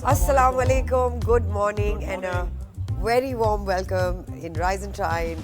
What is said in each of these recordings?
Assalamu alaikum, good morning and a very warm welcome in Rise and Shine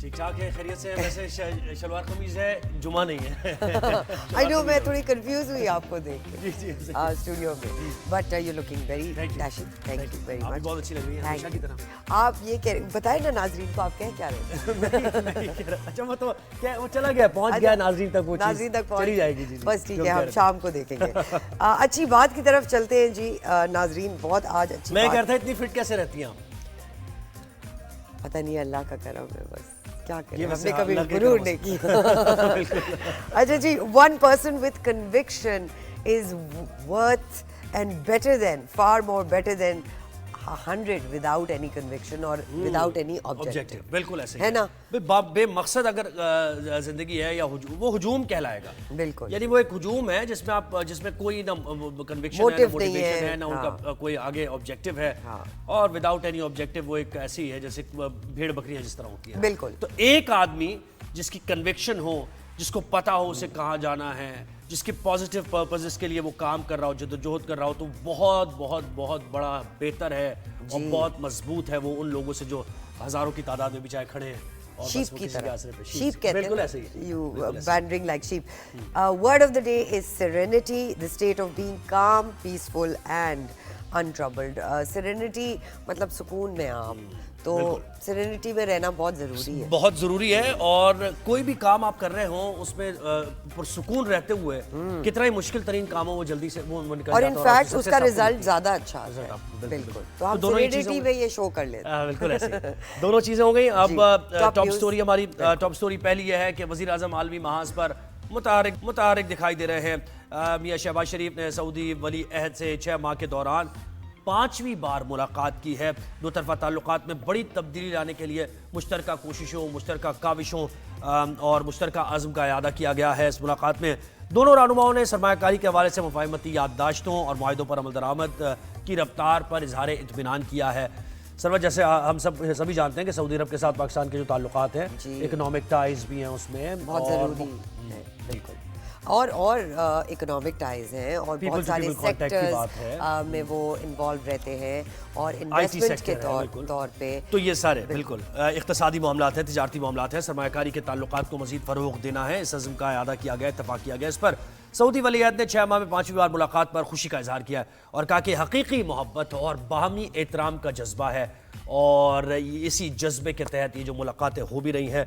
ٹھیک ٹھاک ہے, خیریت سے. ویسے شلوار قمیض ہے, جمعہ نہیں ہے. I know میں تھوڑی کنفیوز ہوئی آپ کو دیکھ کے جی اسٹوڈیو میں, but you looking very dashing. Thank you very مچ. بہت اچھی لگ رہی ہے ہمیشہ کی طرح. آپ یہ بتائیں نا ناظرین کو, آپ کہہ کیا رہے ہیں؟ اچھا مطلب وہ چلا گیا, پہنچ گیا ناظرین تک, وہ ناظرین تک چلی جائے گی. بس ٹھیک ہے, ہم شام کو دیکھیں گے. اچھی بات کی طرف چلتے ہیں جی ناظرین. بہت آج اچھی میں کہتا اتنی فٹ کیسے رہتی ہیں آپ؟ پتہ نہیں, اللہ کا کرم ہے بس. کیا کریں, ہم نے کبھی غرور نہیں کیا. اچھا جی, one person with conviction is worth and better than, far more better than 100 without any conviction or without any objective. بالکل ایسے ہے نا, بے مقصد اگر زندگی ہے یا وہ ہجوم کہلائے گا. بالکل, یعنی وہ ایک ہجوم ہے جس میں آپ, جس میں کوئی نہ کنوکشن ہے, نہ موٹیویشن ہے, نہ ان کا کوئی آگے آبجیکٹیو ہے, اور وداؤٹ اینی آبجیکٹیو وہ ایک ایسی ہے جیسے بھیڑ بکریاں جس طرح ہوتی ہیں. بالکل. تو ایک آدمی جس کی کنوکشن ہو, جس کو پتا ہو اسے کہاں جانا ہے, جس کے پازیٹیو پرپزز کے لیے وہ کام کر رہا ہو, جدوجہد کر رہا ہو, تو بہت بہت بہت بڑا بہتر ہے اور بہت مضبوط ہے وہ ان لوگوں سے جو ہزاروں کی تعداد میں بھی چاہے کھڑے ہیں. sheep کی طرح. sheep کہتے ہیں, بالکل ایسے ہی, you wandering like sheep. Word of the day is serenity, the state of being calm, peaceful and untroubled. Serenity مطلب سکون میں آپ, تو سیرینٹی میں رہنا بہت ضروری ہے. بہت ضروری ہے, اور کوئی بھی کام آپ کر رہے ہوں اس میں پرسکون رہتے ہوئے, کتنا ہی مشکل ترین کام ہو وہ جلدی سے وہ نکل جاتا ہے, اور انفیکٹ اس کا رزلٹ زیادہ اچھا آتا ہے. بالکل, تو ہم سیرینٹی میں یہ شو کر لیتے ہیں. بالکل ایسے دونوں چیزیں ہو گئی. اب ٹاپ سٹوری ہماری, ٹاپ سٹوری پہلی یہ ہے کہ وزیر اعظم عالمی محاذ پر متحرک دکھائی دے رہے ہیں. میاں شہباز شریف نے سعودی ولی عہد سے 6 ماہ کے دوران 5ویں بار ملاقات کی ہے. دو طرفہ تعلقات میں بڑی تبدیلی لانے کے لیے مشترکہ کوششوں, مشترکہ کاوشوں اور مشترکہ عزم کا اعادہ کیا گیا ہے. اس ملاقات میں دونوں رہنماؤں نے سرمایہ کاری کے حوالے سے مفاہمتی یادداشتوں اور معاہدوں پر عمل درآمد کی رفتار پر اظہار اطمینان کیا ہے. سرور, جیسے ہم سبھی جانتے ہیں کہ سعودی عرب کے ساتھ پاکستان کے جو تعلقات ہیں, اکنامک ٹائز بھی ہیں اس میں, بہت ضروری ہے. بالکل, اور اکنامک ٹائز ہیں, اور بہت سارے سیکٹرز میں وہ انوالو رہتے ہیں, اور انویسٹمنٹ کے طور پہ. تو یہ سارے بالکل اقتصادی معاملات ہیں, تجارتی معاملات ہیں, سرمایہ کاری کے تعلقات کو مزید فروغ دینا ہے. اس عزم کا اعادہ کیا گیا, اتفاق کیا گیا. اس پر سعودی ولی عہد نے 6 ماہ میں 5ویں بار ملاقات پر خوشی کا اظہار کیا اور کہا کہ حقیقی محبت اور باہمی احترام کا جذبہ ہے, اور اسی جذبے کے تحت یہ جو ملاقاتیں ہو بھی رہی ہیں,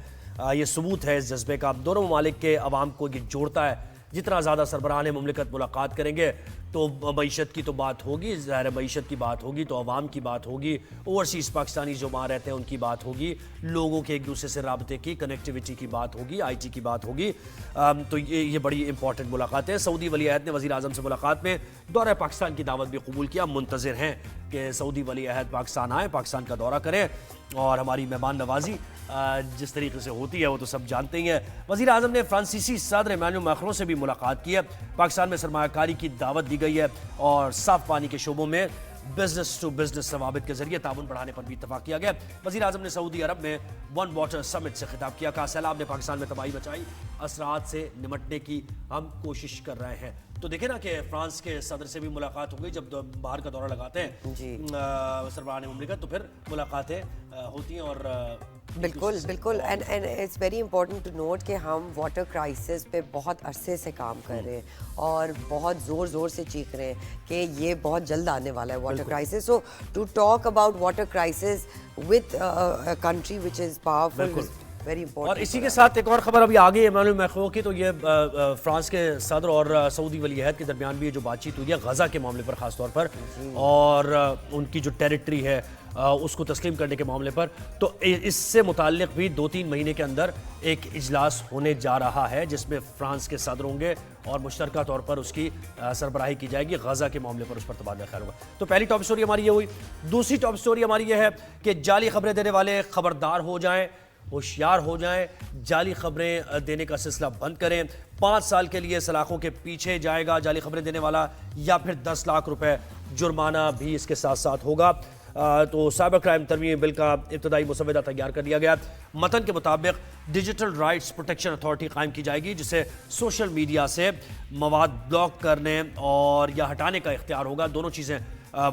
یہ ثبوت ہے اس جذبے کا. دونوں ممالک کے عوام کو یہ جوڑتا ہے. جتنا زیادہ سربراہان مملکت ملاقات کریں گے تو معیشت کی تو بات ہوگی, ظاہر معیشت کی بات ہوگی تو عوام کی بات ہوگی, اوورسیز پاکستانی جو وہاں رہتے ہیں ان کی بات ہوگی, لوگوں کے ایک دوسرے سے رابطے کی, کنیکٹیویٹی کی بات ہوگی, آئی ٹی کی بات ہوگی. تو یہ بڑی امپورٹنٹ ملاقات ہے. سعودی ولی عہد نے وزیر اعظم سے ملاقات میں دورہ پاکستان کی دعوت بھی قبول کیا. منتظر ہیں کہ سعودی ولی عہد پاکستان آئیں, پاکستان کا دورہ کریں, اور ہماری مہمان نوازی جس طریقے سے ہوتی ہے وہ تو سب جانتے ہی ہیں. وزیر اعظم نے فرانسیسی صدر ایمانوئل میکروں سے بھی ملاقات کی ہے. پاکستان میں سرمایہ کاری کی دعوت دی گئی ہے, اور صاف پانی کے شعبوں میں بزنس ٹو بزنس روابط کے ذریعے تعاون بڑھانے پر بھی اتفاق کیا گیا. وزیر اعظم نے سعودی عرب میں ون واٹر سمٹ سے خطاب کیا. کہا سیلاب نے پاکستان میں تباہی مچائی, اثرات سے نمٹنے کی ہم کوشش کر رہے ہیں. تو دیکھیں نا کہ فرانس کے صدر سے بھی ملاقات ہو گئی. جب باہر کا دورہ لگاتے ہیں سربراہان مملکت تو پھر ملاقاتیں ہوتی ہیں. اور بالکل بالکل, and it's very important to note کہ ہم واٹر کرائسس پہ بہت عرصے سے کام کر رہے ہیں, اور بہت زور سے چیخ رہے ہیں کہ یہ بہت جلد آنے والا ہے water crisis. So to talk about water crisis with country which is powerful, very important. اور اسی کے ساتھ ایک اور خبر ابھی آگے ایمانوئل میکروں کی, تو یہ فرانس کے صدر اور سعودی ولی عہد کے درمیان بھی یہ جو بات چیت ہوئی ہے غزہ کے معاملے پر خاص طور پر, اور ان کی جو ٹیریٹری ہے اس کو تسلیم کرنے کے معاملے پر. تو اس سے متعلق بھی 2-3 مہینے کے اندر ایک اجلاس ہونے جا رہا ہے جس میں فرانس کے صدر ہوں گے, اور مشترکہ طور پر اس کی سربراہی کی جائے گی. غزہ کے معاملے پر اس پر تبادلہ خیال ہوگا. تو پہلی ٹاپ سٹوری ہماری یہ ہوئی. دوسری ٹاپ سٹوری ہماری یہ ہے کہ جعلی خبریں دینے والے خبردار ہو جائیں, ہوشیار ہو جائیں, جعلی خبریں دینے کا سلسلہ بند کریں. 5 سال کے لیے سلاخوں کے پیچھے جائے گا جعلی خبریں دینے والا, یا پھر 10 لاکھ روپے جرمانہ بھی اس کے ساتھ ساتھ ہوگا. تو سائبر کرائم ترمیم بل کا ابتدائی مسودہ تیار کر لیا گیا. متن کے مطابق ڈیجیٹل رائٹس پروٹیکشن اتھارٹی قائم کی جائے گی جسے سوشل میڈیا سے مواد بلاک کرنے اور یا ہٹانے کا اختیار ہوگا. دونوں چیزیں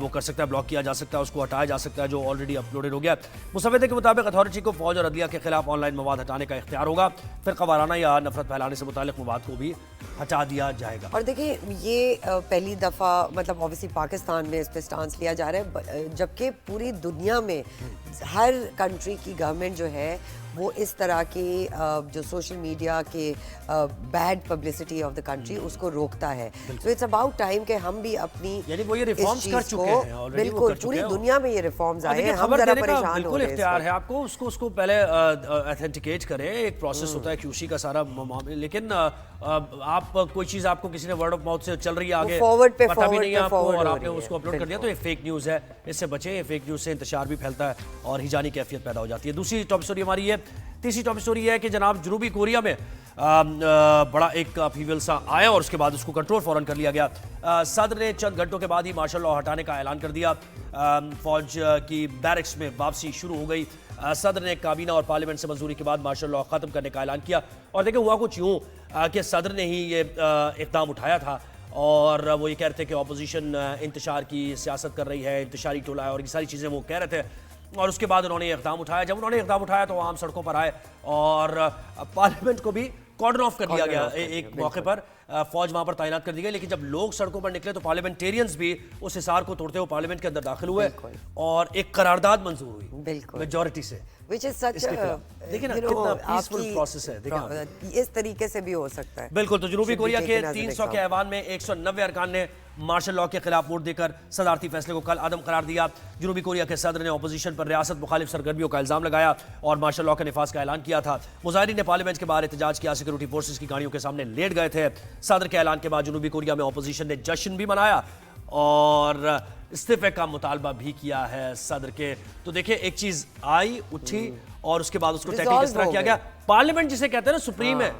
وہ کر سکتا ہے, بلاک کیا جا سکتا ہے, اس کو ہٹایا جا سکتا ہے جو آلریڈی اپلوڈڈ ہو گیا. مسودے کے مطابق اتھارٹی کو فوج اور عدلیہ کے خلاف آن لائن مواد ہٹانے کا اختیار ہوگا. فرقہ وارانہ یا نفرت پھیلانے سے متعلق مواد کو بھی ہٹا دیا جائے گا. اور دیکھیں یہ پہلی دفعہ مطلب اوبیسلی پاکستان میں اس پہ سٹانس لیا جا رہا ہے, جبکہ پوری دنیا میں ہر کنٹری کی گورنمنٹ جو ہے وہ اس طرح کی جو سوشل میڈیا کے bad publicity of the country اس کو روکتا ہے. تو اٹس اباؤٹ ٹائم کہ ہم بھی اپنی یعنی وہ یہ ریفارمز کر چکے ہیں آلریڈی, بالکل پوری دنیا میں یہ ریفارمز آئے ہیں, ہم ذرا پریشان ہو رہے ہیں. بالکل اختیار ہے آپ کو, اس کو پہلے ایتھینٹیکیٹ کریں, ایک پروسیس ہوتا ہے QC کا سارا معاملہ, لیکن آپ کوئی چیز آپ کو کسی نے ورڈ آف ماؤتھ سے چل رہی ہے آگے پتہ بھی نہیں ہے آپ کو اور آپ نے اس کو اپلوڈ کر دیا تو یہ فیک نیوز ہے, اس سے بچیں. یہ فیک نیوز سے انتشار بھی پھیلتا ہے اور ہیجانی کیفیت پیدا ہو جاتی ہے. دوسری ٹاپ سٹوری ہماری ہے, تیسری ٹاپ سٹوری ہے کہ جناب جنوبی کوریا میں بڑا ایک اپہیول سا آیا اور اس کے بعد اس کو کنٹرول فوراً کر لیا گیا. صدر نے چند گھنٹوں کے بعد ہی مارشل لاء ہٹانے کا اعلان کر دیا. فوج کی بیرکس میں واپسی شروع ہو گئی. صدر نے کابینہ اور پارلیمنٹ سے منظوری کے بعد مارشل لاء ختم کرنے کا اعلان کیا. اور دیکھیں ہوا کچھ یوں کہ صدر نے ہی یہ اقدام اٹھایا تھا اور وہ یہ کہہ رہے تھے کہ اپوزیشن انتشار کی سیاست کر رہی ہے, انتشاری ٹولہ ہے اور یہ ساری چیزیں وہ کہہ رہے تھے. اور اس کے بعد انہوں نے اقدام اٹھایا. جب انہوں نے اقدام اٹھایا تو وہ عام سڑکوں پر آئے اور پارلیمنٹ کو بھی کارڈن آف کر دیا گیا. ایک موقع پر فوج وہاں پر تعینات کر دی گئی, لیکن جب لوگ سڑکوں پر نکلے تو پارلیمنٹیرینز بھی اس حصار کو توڑتے ہوئے پارلیمنٹ کے اندر داخل ہوئے اور ایک قرارداد منظور ہوئی میجورٹی سے. دیکھیں نا کتنا پیسفل پروسیس ہے, اس طریقے سے بھی ہو سکتا ہے. بالکل. تو جنوبی کوریا کے 300 کے ایوان میں 190 ارکان نے مارشل لاء کے خلاف ووٹ دے کر صدارتی فیصلے کو کل عدم قرار دیا. جنوبی کوریا کے صدر نے اپوزیشن پر ریاست مخالف سرگرمیوں کا الزام لگایا اور مارشل لاء کے نفاذ کا اعلان کیا تھا. مظاہرین نے پارلیمنٹ کے باہر احتجاج کیا, سیکورٹی فورسز کی گاڑیوں کے سامنے لیٹ گئے تھے. صدر کے اعلان کے بعد جنوبی کوریا میں اپوزیشن نے جشن بھی منایا اور استعفے کا مطالبہ بھی کیا ہے صدر کے. تو دیکھیں ایک چیز آئی اٹھی اور اس کے بعد اس کو ٹیکل کس طرح کیا گیا. پارلیمنٹ جسے کہتے ہیں نا سپریم ہے,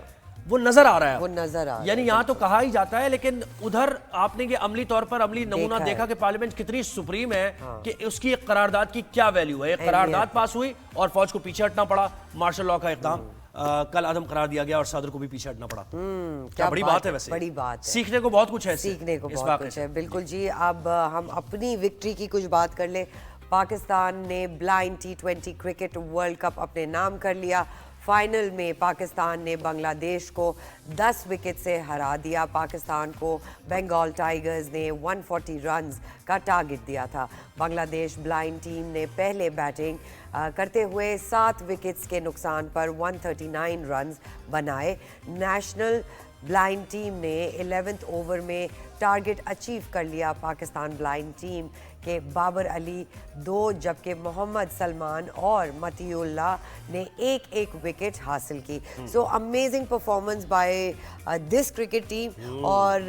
وہ نظر آ رہا ہے. یعنی یہاں تو کہا ہی جاتا ہے لیکن ادھر آپ نے یہ عملی طور پر عملی نمونہ دیکھا کہ پارلیمنٹ کتنی سپریم ہے کہ اس کی ایک قرارداد کی کیا ویلیو ہے. ایک قرارداد پاس ہوئی اور فوج کو پیچھے ہٹنا پڑا. مارشل لاء کا اقدام کل عدم قرار دیا گیا اور صدر کو بھی پیچھے ہٹنا پڑا. کیا بڑی بات ہے, ویسے بڑی بات ہے, سیکھنے کو بہت کچھ ہے, سیکھنے کو بہت کچھ ہے. بالکل جی. اب ہم اپنی وکٹری کی کچھ بات کر لیں. پاکستان نے blind T20 cricket world cup اپنے نام کر لیا. فائنل میں پاکستان نے بنگلہ دیش کو 10 وکٹ سے ہرا دیا. پاکستان کو بنگال ٹائیگرز نے 140 رنز کا ٹارگٹ دیا تھا. بنگلہ دیش بلائنڈ ٹیم نے پہلے بیٹنگ کرتے ہوئے 7 وکٹس کے نقصان پر 139 رنز بنائے. نیشنل بلائنڈ ٹیم نے 11ویں اوور میں ٹارگٹ اچیو کر لیا. پاکستان بلائنڈ ٹیم کے بابر علی 2 جبکہ محمد سلمان اور متی اللہ نے ایک وکٹ حاصل کی. So amazing performance by this cricket team. اور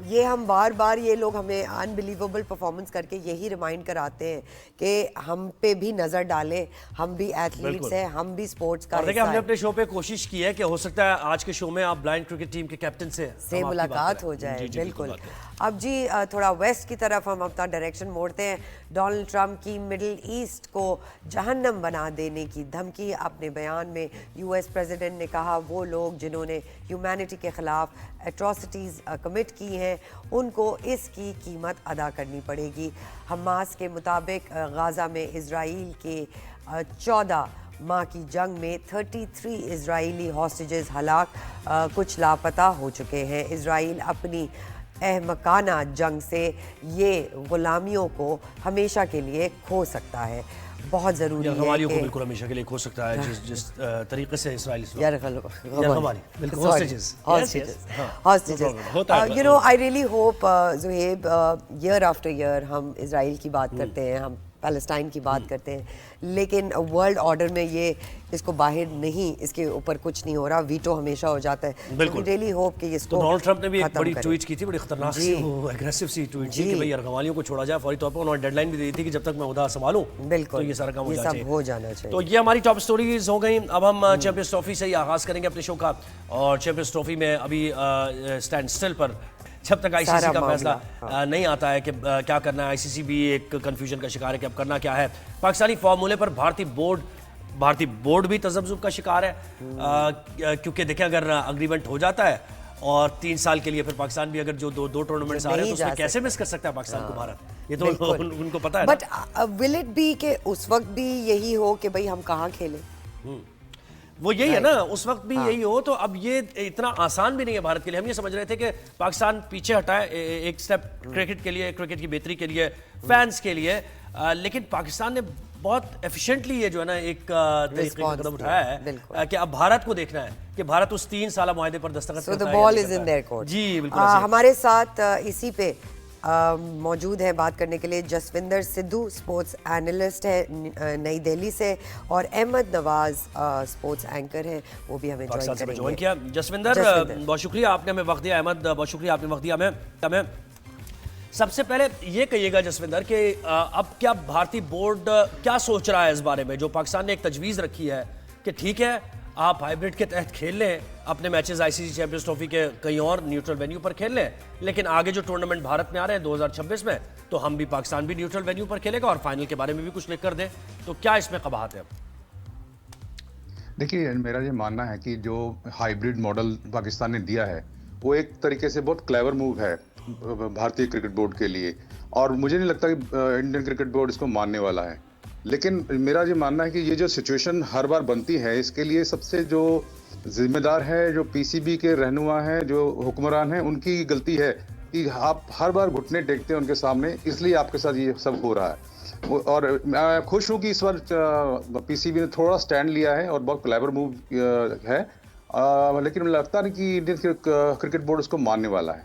یہ ہم بار بار یہ لوگ ہمیں انبلیویبل پرفارمنس کر کے یہی ریمائنڈ کراتے ہیں کہ ہم پہ بھی نظر ڈالیں, ہم بھی ایتھلیٹس ہیں, ہم بھی سپورٹس کا حصہ ہیں. ہم نے اپنے شو پہ کوشش کی ہے کہ ہو سکتا ہے آج کے شو میں آپ بلائنڈ کرکٹ ٹیم کے کیپٹن سے ملاقات ہو جائے. بالکل. اب جی تھوڑا ویسٹ کی طرف ہم اپنا ڈائریکشن موڑتے ہیں. ڈونلڈ ٹرمپ کی مڈل ایسٹ کو جہنم بنا دینے کی دھمکی. اپنے بیان میں US پریزیڈنٹ نے کہا وہ لوگ جنہوں نے ہیومینٹی کے خلاف ایٹراسٹیز کمٹ کی ہیں ان کو اس کی قیمت ادا کرنی پڑے گی. حماس کے مطابق غازہ میں اسرائیل کے 14 ماہ کی جنگ میں 33 اسرائیلی ہاسٹیجز ہلاک, کچھ لاپتہ ہو چکے ہیں. اسرائیل اپنی احمقانہ جنگ سے یہ غلامیوں کو ہمیشہ کے لیے کھو سکتا ہے. بہت ضروری ہے غوالیوں کو بالکل ہمیشہ کے لیے کھو سکتا ہے جس طریقے سے اسرائیل you know I really hope Zohaib year after year ہم اسرائیل کی بات کرتے ہیں, ہم پیلسٹائن کی بات کرتے ہیں, لیکن ورلڈ آرڈر میں یہ اس کو باہر نہیں, اس کے اوپر کچھ نہیں ہو رہا, ویٹو ہمیشہ ہو جاتا ہے. بالکل. ریلی ہوپ کہ اس کو ڈونلڈ ٹرمپ نے بھی ایک بڑی ٹویٹ کی تھی, بڑی خطرناک سی ایگریسو سی ٹویٹ کی کہ بھئی ارغوالیوں کو چھوڑا جائے فوری طور پر. انہوں نے ڈیڈ لائن بھی دی تھی کہ جب تک میں عہدہ سنبھالوں تو یہ سارا کام ہو جانا چاہیے. تو یہ ہماری ٹاپ سٹوریز ہو گئیں. اب ہم چیمپئنز ٹرافی سے ہی آغاز کریں گے اپنے شو کا. اور چیمپئنز ٹرافی میں ابھی اسٹینڈ سٹل پر جب تک آئی سی سی سارا کا معاملہ، فیصلہ نہیں آتا ہے کہ کیا کرنا ہے. آئی سی سی بھی ایک کنفیوژن کا شکار ہے کہ اب کرنا کیا ہے. پاکستانی فارمولے پر بھارتی بورڈ بھی تذبذب کا شکار ہے, کیونکہ دیکھیں اگر اگریمنٹ ہو جاتا ہے اور 3 سال کے لیے پھر پاکستان بھی اگر جو دو ٹورنامنٹس آ رہے ہیں تو اس میں کیسے مس کر سکتا ہے پاکستان کو بھارت, یہ تو ان کو پتا ہے. بٹ ول اٹ بی کہ اس وقت بھی یہی ہو کہ بھئی ہم کہاں کھیلیں؟ وہ یہی ہے نا, اس وقت بھی یہی ہو. تو اب یہ اتنا آسان بھی نہیں ہے بھارت کے لیے. ہم یہ سمجھ رہے تھے کہ پاکستان پیچھے ہٹا ہے ایک سٹیپ کرکٹ کے لیے, کرکٹ کی بہتری کے لیے, فینس کے لیے, لیکن پاکستان نے بہت ایفیشینٹلی یہ جو ہے نا ایک طریقے کا قدم اٹھایا ہے کہ اب بھارت کو دیکھنا ہے کہ بھارت اس 3 سالہ معاہدے پر دستخط کرتا ہے. So the ball is in their court. جی بالکل. ہمارے ساتھ اسی پہ موجود ہیں بات کرنے کے لیے جسوندر سدھو, اسپورٹس اینالسٹ ہے نئی دہلی سے, اور احمد نواز اسپورٹس اینکر ہے, وہ بھی ہمیں جوائن کیا. جسوندر بہت شکریہ آپ نے ہمیں وقت دیا. احمد بہت شکریہ آپ نے وقت دیا ہمیں. سب سے پہلے یہ کہیے گا جسوندر کہ اب کیا بھارتی بورڈ کیا سوچ رہا ہے اس بارے میں, جو پاکستان نے ایک تجویز رکھی ہے کہ ٹھیک ہے آپ ہائیبرڈ کے تحت کھیل لیں اپنے میچز آئی سی سی چیمپئنز ٹرافی کے کہیں اور نیوٹرل وینیو پر کھیل لیں, لیکن آگے جو ٹورنامنٹ بھارت میں آ رہے ہیں 2026 میں تو ہم بھی پاکستان بھی نیوٹرل وینیو پر کھیلے گا اور فائنل کے بارے میں بھی کچھ لکھ کر دیں, تو کیا اس میں قباحت ہے؟ دیکھیے میرا یہ ماننا ہے کہ جو ہائیبرڈ ماڈل پاکستان نے دیا ہے وہ ایک طریقے سے بہت کلیور موو ہے بھارتی کرکٹ بورڈ کے لیے, اور مجھے نہیں لگتا کہ انڈین کرکٹ بورڈ اس کو ماننے والا ہے. لیکن میرا یہ ماننا ہے کہ یہ جو سچویشن ہر بار بنتی ہے اس کے لیے سب سے جو ذمہ دار ہے جو پی سی بی کے رہنما ہیں, جو حکمران ہیں, ان کی غلطی ہے کہ آپ ہر بار گھٹنے ٹیکتے ہیں ان کے سامنے, اس لیے آپ کے ساتھ یہ سب ہو رہا ہے. اور میں خوش ہوں کہ اس بار پی سی بی نے تھوڑا سٹینڈ لیا ہے اور بہت کلیور موو ہے, لیکن مجھے لگتا نہیں کہ انڈین کرکٹ بورڈ اس کو ماننے والا ہے.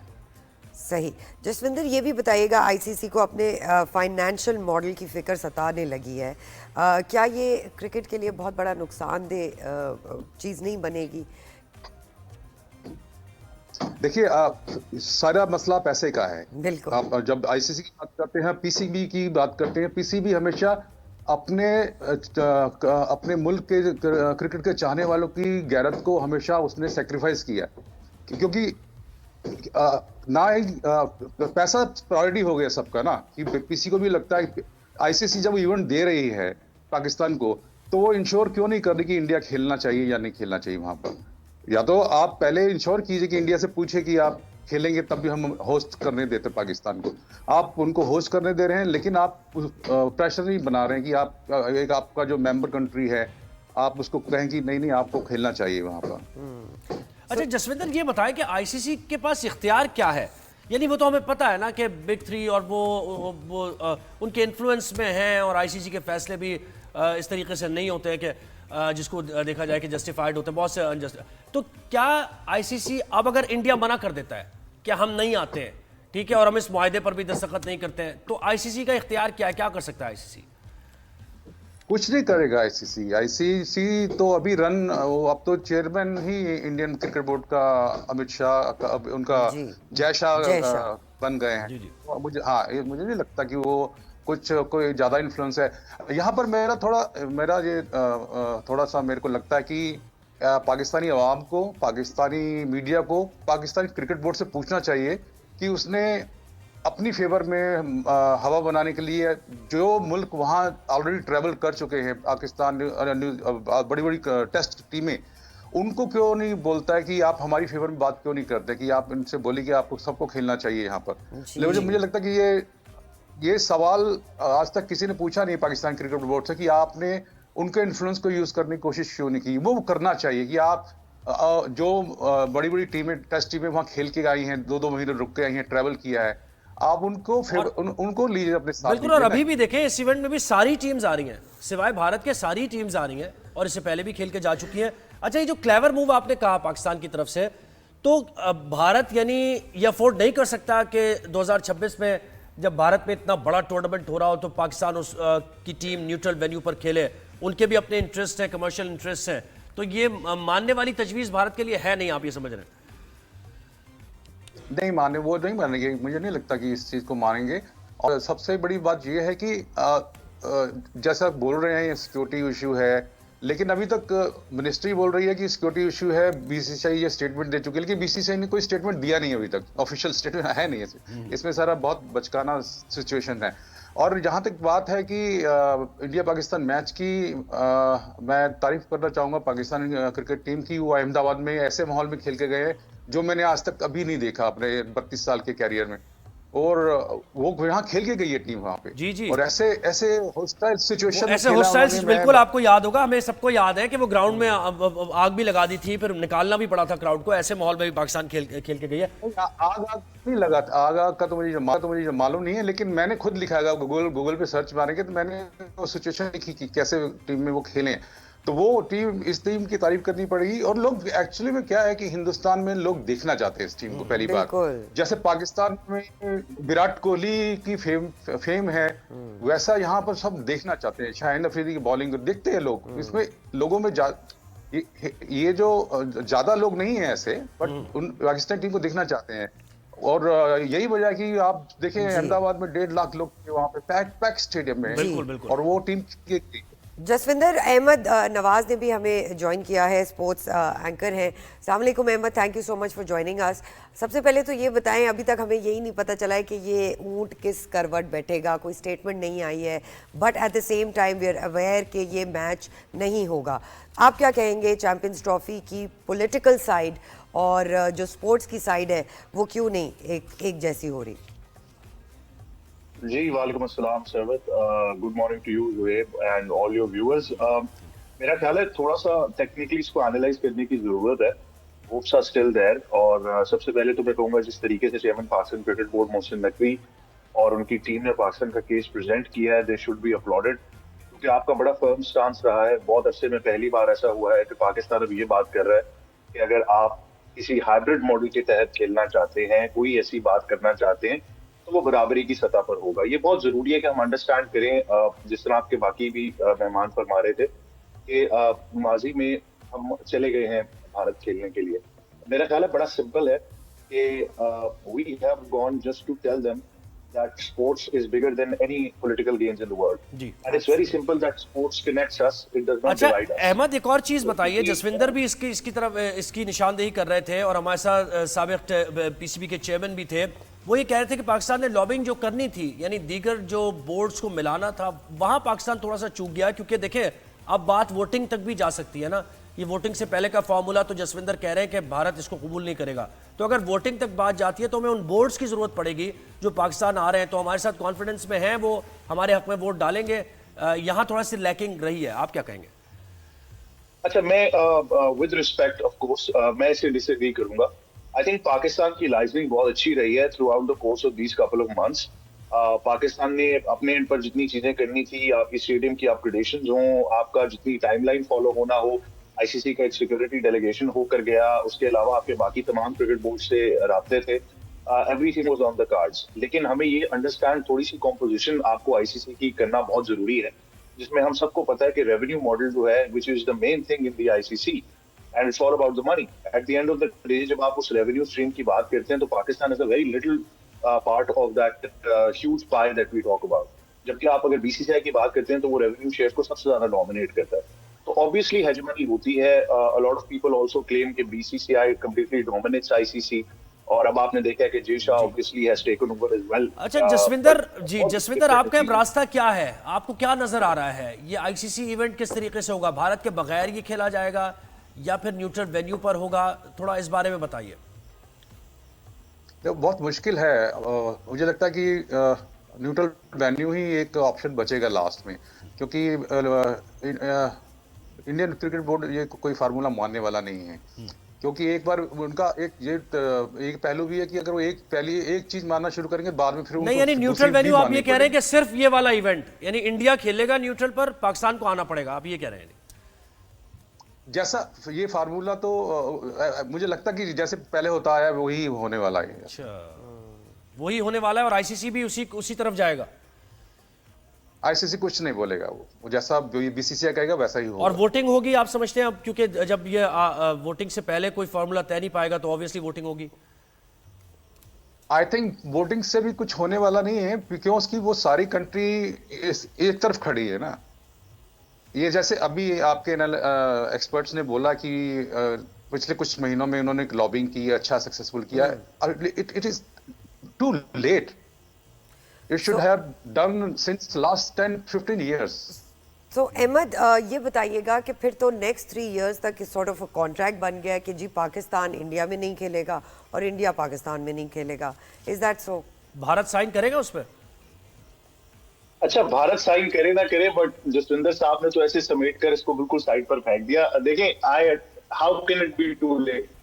صحیح. جسوندر یہ بھی بتائیے گا, آئی سی سی کو اپنے فائنینشیل ماڈل کی فکر ستانے لگی ہے, کیا یہ کرکٹ کے لیے بہت بڑا نقصان دہ چیز نہیں بنے گی؟ دیکھیے سارا مسئلہ پیسے کا ہے. بالکل. آپ جب آئی سی سی کی بات کرتے ہیں, پی سی بی کی بات کرتے ہیں, پی سی بی ہمیشہ اپنے ملک کے کرکٹ کے چاہنے والوں کی غیرت کو ہمیشہ اس نے سیکریفائز کیا, کیونکہ نہ پیسہ پرائورٹی ہو گیا سب کا نا, کہ پی سی کو بھی لگتا ہے کہ آئی سی سی جب ایونٹ دے رہی ہے پاکستان کو تو وہ انشور کیوں نہیں کر رہی کہ انڈیا کھیلنا چاہیے یا نہیں کھیلنا چاہیے وہاں پر. یا تو آپ پہلے انشور کیجئے کہ انڈیا سے پوچھے کہ آپ کھیلیں گے تب بھی ہم ہوسٹ کرنے دیتے پاکستان کو. آپ ان کو ہوسٹ کرنے دے رہے ہیں لیکن آپ پریشر نہیں بنا رہے ہیں کہ آپ کا جو ممبر کنٹری ہے آپ اس کو کہیں کہ نہیں آپ کو کھیلنا چاہیے وہاں پر. اچھا جسوندر یہ بتائیں کہ آئی سی سی کے پاس اختیار کیا ہے؟ یعنی وہ تو ہمیں پتا ہے نا کہ بگ 3 اور وہ ان کے انفلوئنس میں ہیں, اور آئی سی سی کے فیصلے بھی اس طریقے سے نہیں ہوتے ہیں کہ جس کو دیکھا جائے کہ جسٹیفائڈ ہوتے ہیں, بہت سے انجسٹ. تو کیا آئی سی سی اب اگر انڈیا منع کر دیتا ہے کہ ہم نہیں آتے ہیں, ٹھیک ہے, اور ہم اس معاہدے پر بھی دستخط نہیں کرتے ہیں, تو آئی سی سی کا اختیار کیا ہے, کیا کر سکتا ہے آئی سی سی؟ کچھ نہیں کرے گا آئی سی سی. آئی سی سی تو ابھی اب تو چیئرمین ہی انڈین کرکٹ بورڈ کا امت شاہ, ان کا جے شاہ بن گئے ہیں. مجھے نہیں لگتا کہ وہ کوئی زیادہ انفلوئنس ہے یہاں پر. تھوڑا سا میرے کو لگتا ہے کہ پاکستانی عوام کو, پاکستانی میڈیا کو پاکستانی کرکٹ بورڈ سے پوچھنا چاہیے کہ اس نے اپنی فیور میں ہوا بنانے کے لیے جو ملک وہاں آلریڈی ٹریول کر چکے ہیں, پاکستان بڑی بڑی ٹیسٹ ٹیمیں, ان کو کیوں نہیں بولتا ہے کہ آپ ہماری فیور میں بات کیوں نہیں کرتے, کہ آپ ان سے بولیے کہ آپ کو سب کو کھیلنا چاہیے یہاں پر. لیکن مجھے لگتا ہے کہ یہ سوال آج تک کسی نے پوچھا نہیں پاکستان کرکٹ بورڈ سے کہ آپ نے ان کے انفلوئنس کو یوز کرنے کی کوشش کیوں نہیں کی. وہ کرنا چاہیے کہ آپ جو بڑی بڑی ٹیمیں ٹیسٹ ٹیمیں وہاں کھیل کے آئی ہیں, 2 مہینے رک کے آئی ہیں, ٹریول کیا ہے, آپ ان کو لیجیے اپنے ساتھ. بالکل. اور ابھی بھی دیکھیں اس ایونٹ میں بھی ساری ٹیمز آ رہی ہیں, سوائے بھارت کے ساری ٹیمز آ رہی ہیں, اور اس سے پہلے بھی کھیل کے جا چکی ہیں. اچھا یہ جو کلیور موو آپ نے کہا پاکستان کی طرف سے, تو بھارت یعنی یہ افورڈ نہیں کر سکتا کہ 2026 میں جب بھارت میں اتنا بڑا ٹورنامنٹ ہو رہا ہو تو پاکستان اس کی ٹیم نیوٹرل وینیو پر کھیلے, ان کے بھی اپنے انٹرسٹ ہیں, کمرشل انٹرسٹ ہیں, تو یہ ماننے والی تجویز بھارت کے لیے ہے نہیں, آپ یہ سمجھ رہے ہیں؟ نہیں وہ نہیں مانیں گے, مجھے نہیں لگتا کہ اس چیز کو مانیں گے. اور سب سے بڑی بات یہ ہے کہ جیسا بول رہے ہیں یہ سیکیورٹی ایشو ہے, لیکن ابھی تک منسٹری بول رہی ہے کہ سیکورٹی ایشو ہے, BCCI یہ اسٹیٹمنٹ دے چکی ہے, لیکن BCCI نے کوئی اسٹیٹمنٹ دیا نہیں ابھی تک, آفیشیل اسٹیٹمنٹ ہے نہیں اس میں سارا بہت بچکانا سچویشن ہے. اور جہاں تک بات ہے کہ انڈیا پاکستان میچ کی, میں تعریف کرنا چاہوں گا پاکستان کرکٹ ٹیم کی. وہ احمد آباد میں ایسے ماحول میں کھیل کے گئے جو میں نے آج تک ابھی نہیں دیکھا اپنے 32 سال کے کیریئر میں, اور وہ یہاں کھیل کے گئی ہے ٹیم وہاں پہ. جی اور ایسے ہوسٹائل سچویشن ایسے ہوسٹائل بالکل آپ کو یاد ہوگا, ہمیں سب کو یاد ہے کہ وہ گراؤنڈ میں آگ بھی لگا دی تھی, پھر نکالنا بھی پڑا تھا کراؤڈ کو. ایسے ماحول میں بھی پاکستان کھیل کے گئی ہے. آگ نہیں لگا, آگ کا تو مجھے معلوم نہیں ہے, لیکن میں نے خود لکھا گا گوگل پہ سرچ ماریں گے تو میں نے وہ سچویشن لکھی کہ کیسے ٹیم میں وہ کھیلیں. تو وہ اس ٹیم کی تعریف کرنی پڑے گی. اور لوگ ایکچولی میں کیا ہے کہ ہندوستان میں لوگ دیکھنا چاہتے ہیں اس ٹیم کو پہلی بار. جیسے پاکستان میں وراٹ کوہلی کی فیم ہے, ویسا یہاں پر سب دیکھنا چاہتے ہیں. شاہین افریدی کی بالنگ دیکھتے ہیں لوگ. اس میں لوگوں میں یہ جو زیادہ لوگ نہیں ہیں ایسے, بٹ پاکستان ٹیم کو دیکھنا چاہتے ہیں. اور یہی وجہ کہ آپ دیکھیں احمد آباد میں 1.5 لاکھ لوگ تھے وہاں پہ, پیک اسٹیڈیم میں, اور وہ ٹیم جسوندر احمد نواز نے بھی ہمیں جوائن کیا ہے, اسپورٹس اینکر ہیں. السلام علیکم Ahmed, thank you so much for joining us. سب سے پہلے تو یہ بتائیں, ابھی تک ہمیں یہی نہیں پتہ چلا ہے کہ یہ اونٹ کس کروٹ بیٹھے گا, کوئی اسٹیٹمنٹ نہیں آئی ہے, but at the same time we are aware کہ یہ میچ نہیں ہوگا. آپ کیا کہیں گے چیمپئنز ٹرافی کی پولیٹیکل سائیڈ اور جو اسپورٹس کی سائیڈ ہے وہ کیوں نہیں ایک جیسی ہو رہی؟ جی وعلیکم السلام Sarwat, good morning to you Zohaib and all your viewers. میرا خیال ہے تھوڑا سا ٹیکنیکلی اس کو اینالائز کرنے کی ضرورت ہے. Hopes are still there. اور سب سے پہلے تو میں کہوں گا جس طریقے سے chairman Pakistan cricket board Mohsin Naqvi اور ان کی ٹیم نے پاکستان کا کیس پریزنٹ کیا ہے, دے شوڈ بی اپلوڈڈ, کیونکہ آپ کا بڑا فرم سٹانس رہا ہے. بہت عرصے میں پہلی بار ایسا ہوا ہے کہ پاکستان اب یہ بات کر رہا ہے کہ اگر آپ کسی ہائبرڈ ماڈل کے تحت کھیلنا چاہتے ہیں, کوئی ایسی بات کرنا چاہتے ہیں, تو وہ برابری کی سطح پر ہوگا. یہ بہت ضروری ہے کہ ہم انڈرسٹینڈ کریں, جس طرح آپ کے باقی بھی مہمان فرما رہے تھے کہ ماضی میں ہم چلے گئے ہیں بھارت کھیلنے کے لیے. میرا خیال ہے بڑا سمپل ہے کہ we have gone just to tell them that sports is bigger than any political gains in the world. And it's very simple that sports connects us, it does not divide us. Ahmed ایک اور چیز بتائیے, جسوندر بھی اس کی طرف اس کی نشاندہی کر رہے تھے اور ہمارے ساتھ سابق PCB کے چیئرمین بھی تھے. وہ یہ کہہ رہے تھے کہ پاکستان نے لابنگ جو کرنی تھی, یعنی دیگر جو بورڈز کو ملانا تھا, وہاں پاکستان تھوڑا سا چوک گیا. کیونکہ دیکھیں اب بات ووٹنگ تک بھی جا سکتی ہے نا, یہ ووٹنگ سے پہلے کا فارمولا تو جسوندر کہہ رہے ہیں کہ بھارت اس کو قبول نہیں کرے گا. تو اگر ووٹنگ تک بات جاتی ہے تو ہمیں ان بورڈز کی ضرورت پڑے گی جو پاکستان آ رہے ہیں, تو ہمارے ساتھ کانفیڈنس میں ہیں, وہ ہمارے حق میں ووٹ ڈالیں گے. یہاں تھوڑا سی لیکنگ رہی ہے, آپ کیا کہیں گے؟ اچھا, میں ود ریسپیکٹ آف کورس میں اسے ڈس ایگری کروں گا. آئی تھنک پاکستان کی لائزننگ بہت اچھی رہی ہے through out the course of these couple of months. Pakistan نے اپنے اینڈ پر جتنی چیزیں کرنی تھی, آپ کی اسٹیڈیم کی اپگریڈیشنز ہوں, آپ کا جتنی ٹائم لائن فالو ہونا ہو, ICC کا ایک سیکورٹی ڈیلیگیشن ہو کر گیا, اس کے علاوہ آپ کے باقی تمام کرکٹ بورڈ سے رابطے تھے, every thing was on the cards. لیکن ہمیں یہ انڈرسٹینڈ تھوڑی سی کمپوزیشن آپ کو ICC کی کرنا بہت ضروری ہے, جس میں ہم سب کو پتا ہے کہ ریونیو ماڈل جو ہے which is the main thing in the ICC and it's all about the money. At the end of the day جب آپ اس ریونیو اسٹریم کی بات کرتے ہیں تو Pakistan is a very little part of that huge pie that we talk about. جبکہ آپ اگر BCCI کی بات کرتے ہیں تو وہ ریونیو شیئر کو سب سے زیادہ ڈومینیٹ کرتا ہے. تو obviously ہیجمنی ہوتی ہے. A lot of people also claim کہ BCCI completely dominates ICC, اور اب آپ نے دیکھا ہے کہ جیشا obviously has taken over as well. اچھا جسوندر آپ کا راستہ کیا ہے, آپ کو کیا نظر آ رہا ہے, یہ ICC ایونٹ کس طریقے سے ہوگا, بھارت کے بغیر یہ کھیلا جائے گا یا پھر نیوٹرل وینیو پر ہوگا, تھوڑا اس بارے میں بتائیے. بہت مشکل ہے, مجھے لگتا ہے کہ نیوٹرل وینیو ہی ایک آپشن بچے گا لاسٹ میں, کیونکہ انڈین کرکٹ بورڈ یہ کوئی فارمولا ماننے والا نہیں ہے. کیونکہ ایک بار ان کا ایک پہلو بھی ہے کہ اگر وہ ایک چیز ماننا شروع کریں گے بعد میں پھر نہیں, یعنی نیوٹرل وینیو آپ یہ کہہ رہے ہیں کہ صرف یہ والا ایونٹ, یعنی انڈیا کھیلے گا نیوٹرل پر, پاکستان کو آنا پڑے گا, آپ یہ کہہ رہے ہیں؟ جیسا یہ فارمولا تو مجھے لگتا ہے کہ جیسے پہلے ہوتا آیا وہی ہونے والا ہے. اچھا, وہی ہونے والا ہے, اور ICC بھی اسی طرف جائے گا. ICC کچھ نہیں بولے گا, وہ جیسا BCCI کہے گا ویسا ہی ہوگا. اور ووٹنگ ہوگی آپ سمجھتے ہیں اب, کیونکہ جب یہ ووٹنگ سے پہلے کوئی فارمولا طے نہیں پائے گا تو obviously ووٹنگ ہوگی. آئی تھنک ووٹنگ سے بھی کچھ ہونے والا نہیں ہے, کیوں اس کی وہ ساری کنٹری ایک طرف کھڑی ہے نا. یہ جیسے ابھی آپ کے ایکسپرٹس نے بولا کہ پچھلے کچھ مہینوں میں انہوں نے لابنگ کی، اچھا سکسیسفل کیا. It is too late. It should have done since last 10-15 years. سو احمد یہ بتائیے گا کہ پھر تو نیکسٹ 3 ایئرس تک سارٹ آف کانٹریکٹ بن گیا کہ جی پاکستان انڈیا میں نہیں کھیلے گا اور انڈیا پاکستان میں نہیں کھیلے گا. Is that so? Bharat sign کرے گا اس پہ؟ اچھا بھارت سائن کرے نہ کرے، بٹ جسوندر صاحب نے تو ایسے سمیٹ کر اس کو بالکل سائڈ پر پھینک دیا. دیکھیں how can it be too late?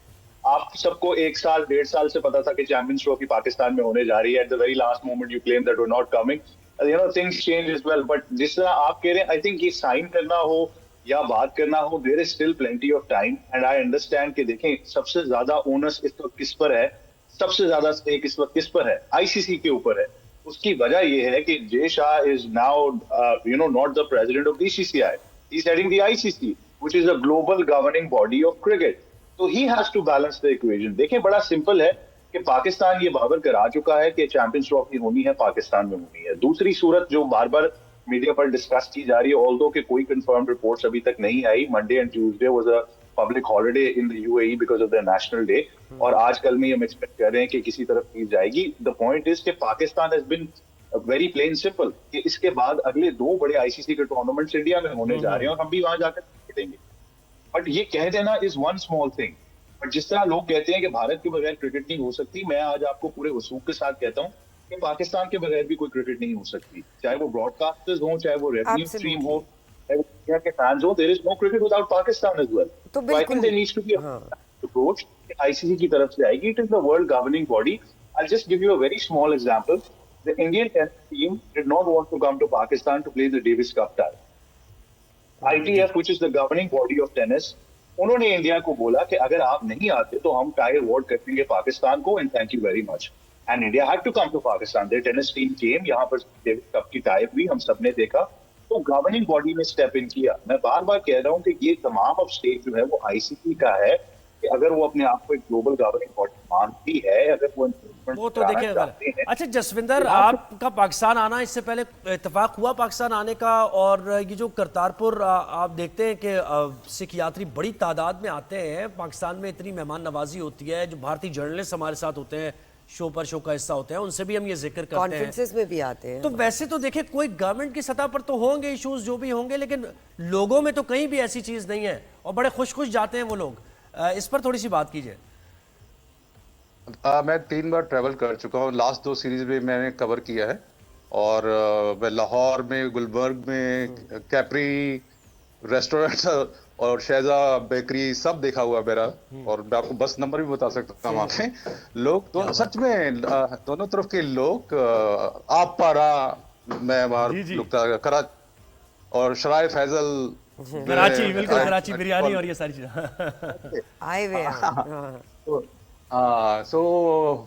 آپ سب کو 1 سال 1.5 سال سے پتا تھا کہ چیمپئنز ٹرافی پاکستان میں ہونے جا رہی ہے. At the very last moment you claim that were not coming. You know, things change as well. But جس طرح آپ کہہ رہے ہیں, I think یہ سائن کرنا ہو یا بات کرنا ہو, there is still plenty of time. And I understand کہ دیکھیں سب سے زیادہ اونس اس وقت کس پر ہے, سب سے زیادہ اسٹیک اس وقت کس پر ہے؟ آئی سی سی کے اوپر ہے. اس کی وجہ یہ ہے کہ Jay Shah is now not the president of BCCI. He's heading the ICC, which is a global governing body of cricket. So he has to balance the equation. دیکھیں بڑا سمپل ہے کہ پاکستان یہ بابر کرا چکا ہے کہ چیمپئنز ٹرافی ہونی ہے, پاکستان میں ہونی ہے. دوسری صورت جو بار بار میڈیا پر ڈسکس کی جا رہی ہے, آلدو کہ کوئی کنفرم رپورٹس ابھی تک نہیں آئی, Monday and Tuesday was a public holiday in the UAE because of the national day, اور آج کل میں ہم ایکسپیکٹ کر رہے ہیں کہ کسی طرف چیز جائے گی. دا پوائنٹ از کہ Pakistan has been very plain simple کہ اس کے بعد اگلے 2 بڑے ICC کے ٹورنامنٹس انڈیا میں ہونے جا رہے ہیں اور ہم بھی وہاں جا کر کھیلیں گے. بٹ یہ کہہ دینا is one small thing. But جس طرح لوگ کہتے ہیں کہ بھارت کے بغیر کرکٹ نہیں ہو سکتی, میں آج آپ کو پورے وثوق کے ساتھ کہتا ہوں کہ پاکستان کے بغیر بھی کوئی کرکٹ نہیں ہو سکتی, چاہے وہ براڈ کاسٹرز ہوں, چاہے وہ ریونیو اسٹریم ہو, چاہے وہ انڈیا کے فینز ہوں. There is no cricket without Pakistan as well. تو I think there needs to be approach ICC کی طرف سے آئے گی. It is the world governing body. I just give you a very small example. The Indian tennis team did not want to come to Pakistan to play the Davis Cup tie. ITF, which is the governing body of tennis, انہوں نے India کو بولا کہ اگر آپ نہیں آتے تو ہم ٹائی اوارڈ کر دیں گے پاکستان کو, and thank you very much. And India had to come to Pakistan. Their tennis team came, یہاں پر ڈیوس کپ کی ٹائی ہوئی, ہم سب نے دیکھا. تو گورننگ باڈی نے اسٹیپ ان کیا. میں بار بار کہہ رہا ہوں کہ یہ تمام اب اسٹیک جو ہے وہ ICC کا ہے کہ اگر وہ اپنے آپ کو ایک گلوبل گورننگ باڈی مانتی ہے, اگر وہ تو دیکھیں اگر اچھا جسوندر آپ کا پاکستان آنا, اس سے پہلے اتفاق ہوا پاکستان آنے کا, اور یہ جو کرتارپور آپ دیکھتے ہیں کہ سکھ یاتری بڑی تعداد میں آتے ہیں پاکستان میں, اتنی مہمان نوازی ہوتی ہے, جو بھارتی جرنلسٹ ہمارے ساتھ ہوتے ہیں, شو کا حصہ ہوتے ہیں, ان سے بھی ہم یہ ذکر کرتے ہیں, کانفرنسز میں بھی آتے ہیں. تو ویسے تو دیکھیں کوئی گورنمنٹ کی سطح پر تو ہوں گے ایشوز جو بھی ہوں گے, لیکن لوگوں میں تو کہیں بھی ایسی چیز نہیں ہے, اور بڑے خوش جاتے ہیں وہ لوگ. اس پر تھوڑی سی بات کیجئے. میں 3 بار ٹریول کر چکا ہوں, لاسٹ 2 سیریز میں میں نے کور کیا ہے, اور میں لاہور میں, گلبرگ میں, کیپری ریسٹورنٹ اور شہزا بیکری سب دیکھا ہوا میرا, اور میں آپ کو بس نمبر بھی بتا سکتا ہوں. وہاں پہ لوگ سچ میں دونوں طرف کے لوگ, آپ پارا میں وہاں لکتا کراچی, اور شرائع فیضل کراچی, بالکل کراچی بریانی اور یہ ساری چیزیں آئے ہوئے ہیں. سو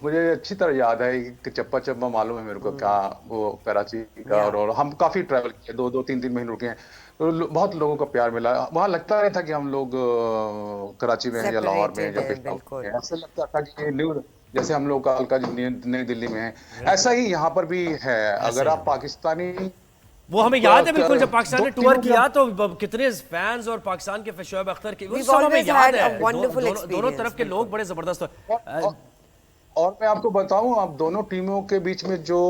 مجھے اچھی طرح یاد ہے کہ چپا چپا معلوم ہے میرے کو کیا وہ کراچی کا, اور ہم کافی ٹریول کیے, 2-3 مہینے رکے ہیں, تو بہت لوگوں کا پیار ملا. وہاں لگتا نہیں تھا کہ ہم لوگ کراچی میں ہیں یا لاہور میں یا پشاور میں, ایسا لگتا تھا کہ نیو جیسے ہم لوگ کا نئی دلی میں ہیں, ایسا ہی یہاں پر بھی ہے. اگر آپ پاکستانی, وہ ہمیں یاد ہے بالکل, جب پاکستان نے ٹور کیا تو کتنے فینز اور پاکستان کے شعیب اختر کے, وہ سب ہمیں یاد ہے, دونوں طرف کے لوگ بڑے زبردست. اور میں آپ کو بتاؤں, آپ دونوں ٹیموں کے بیچ میں جو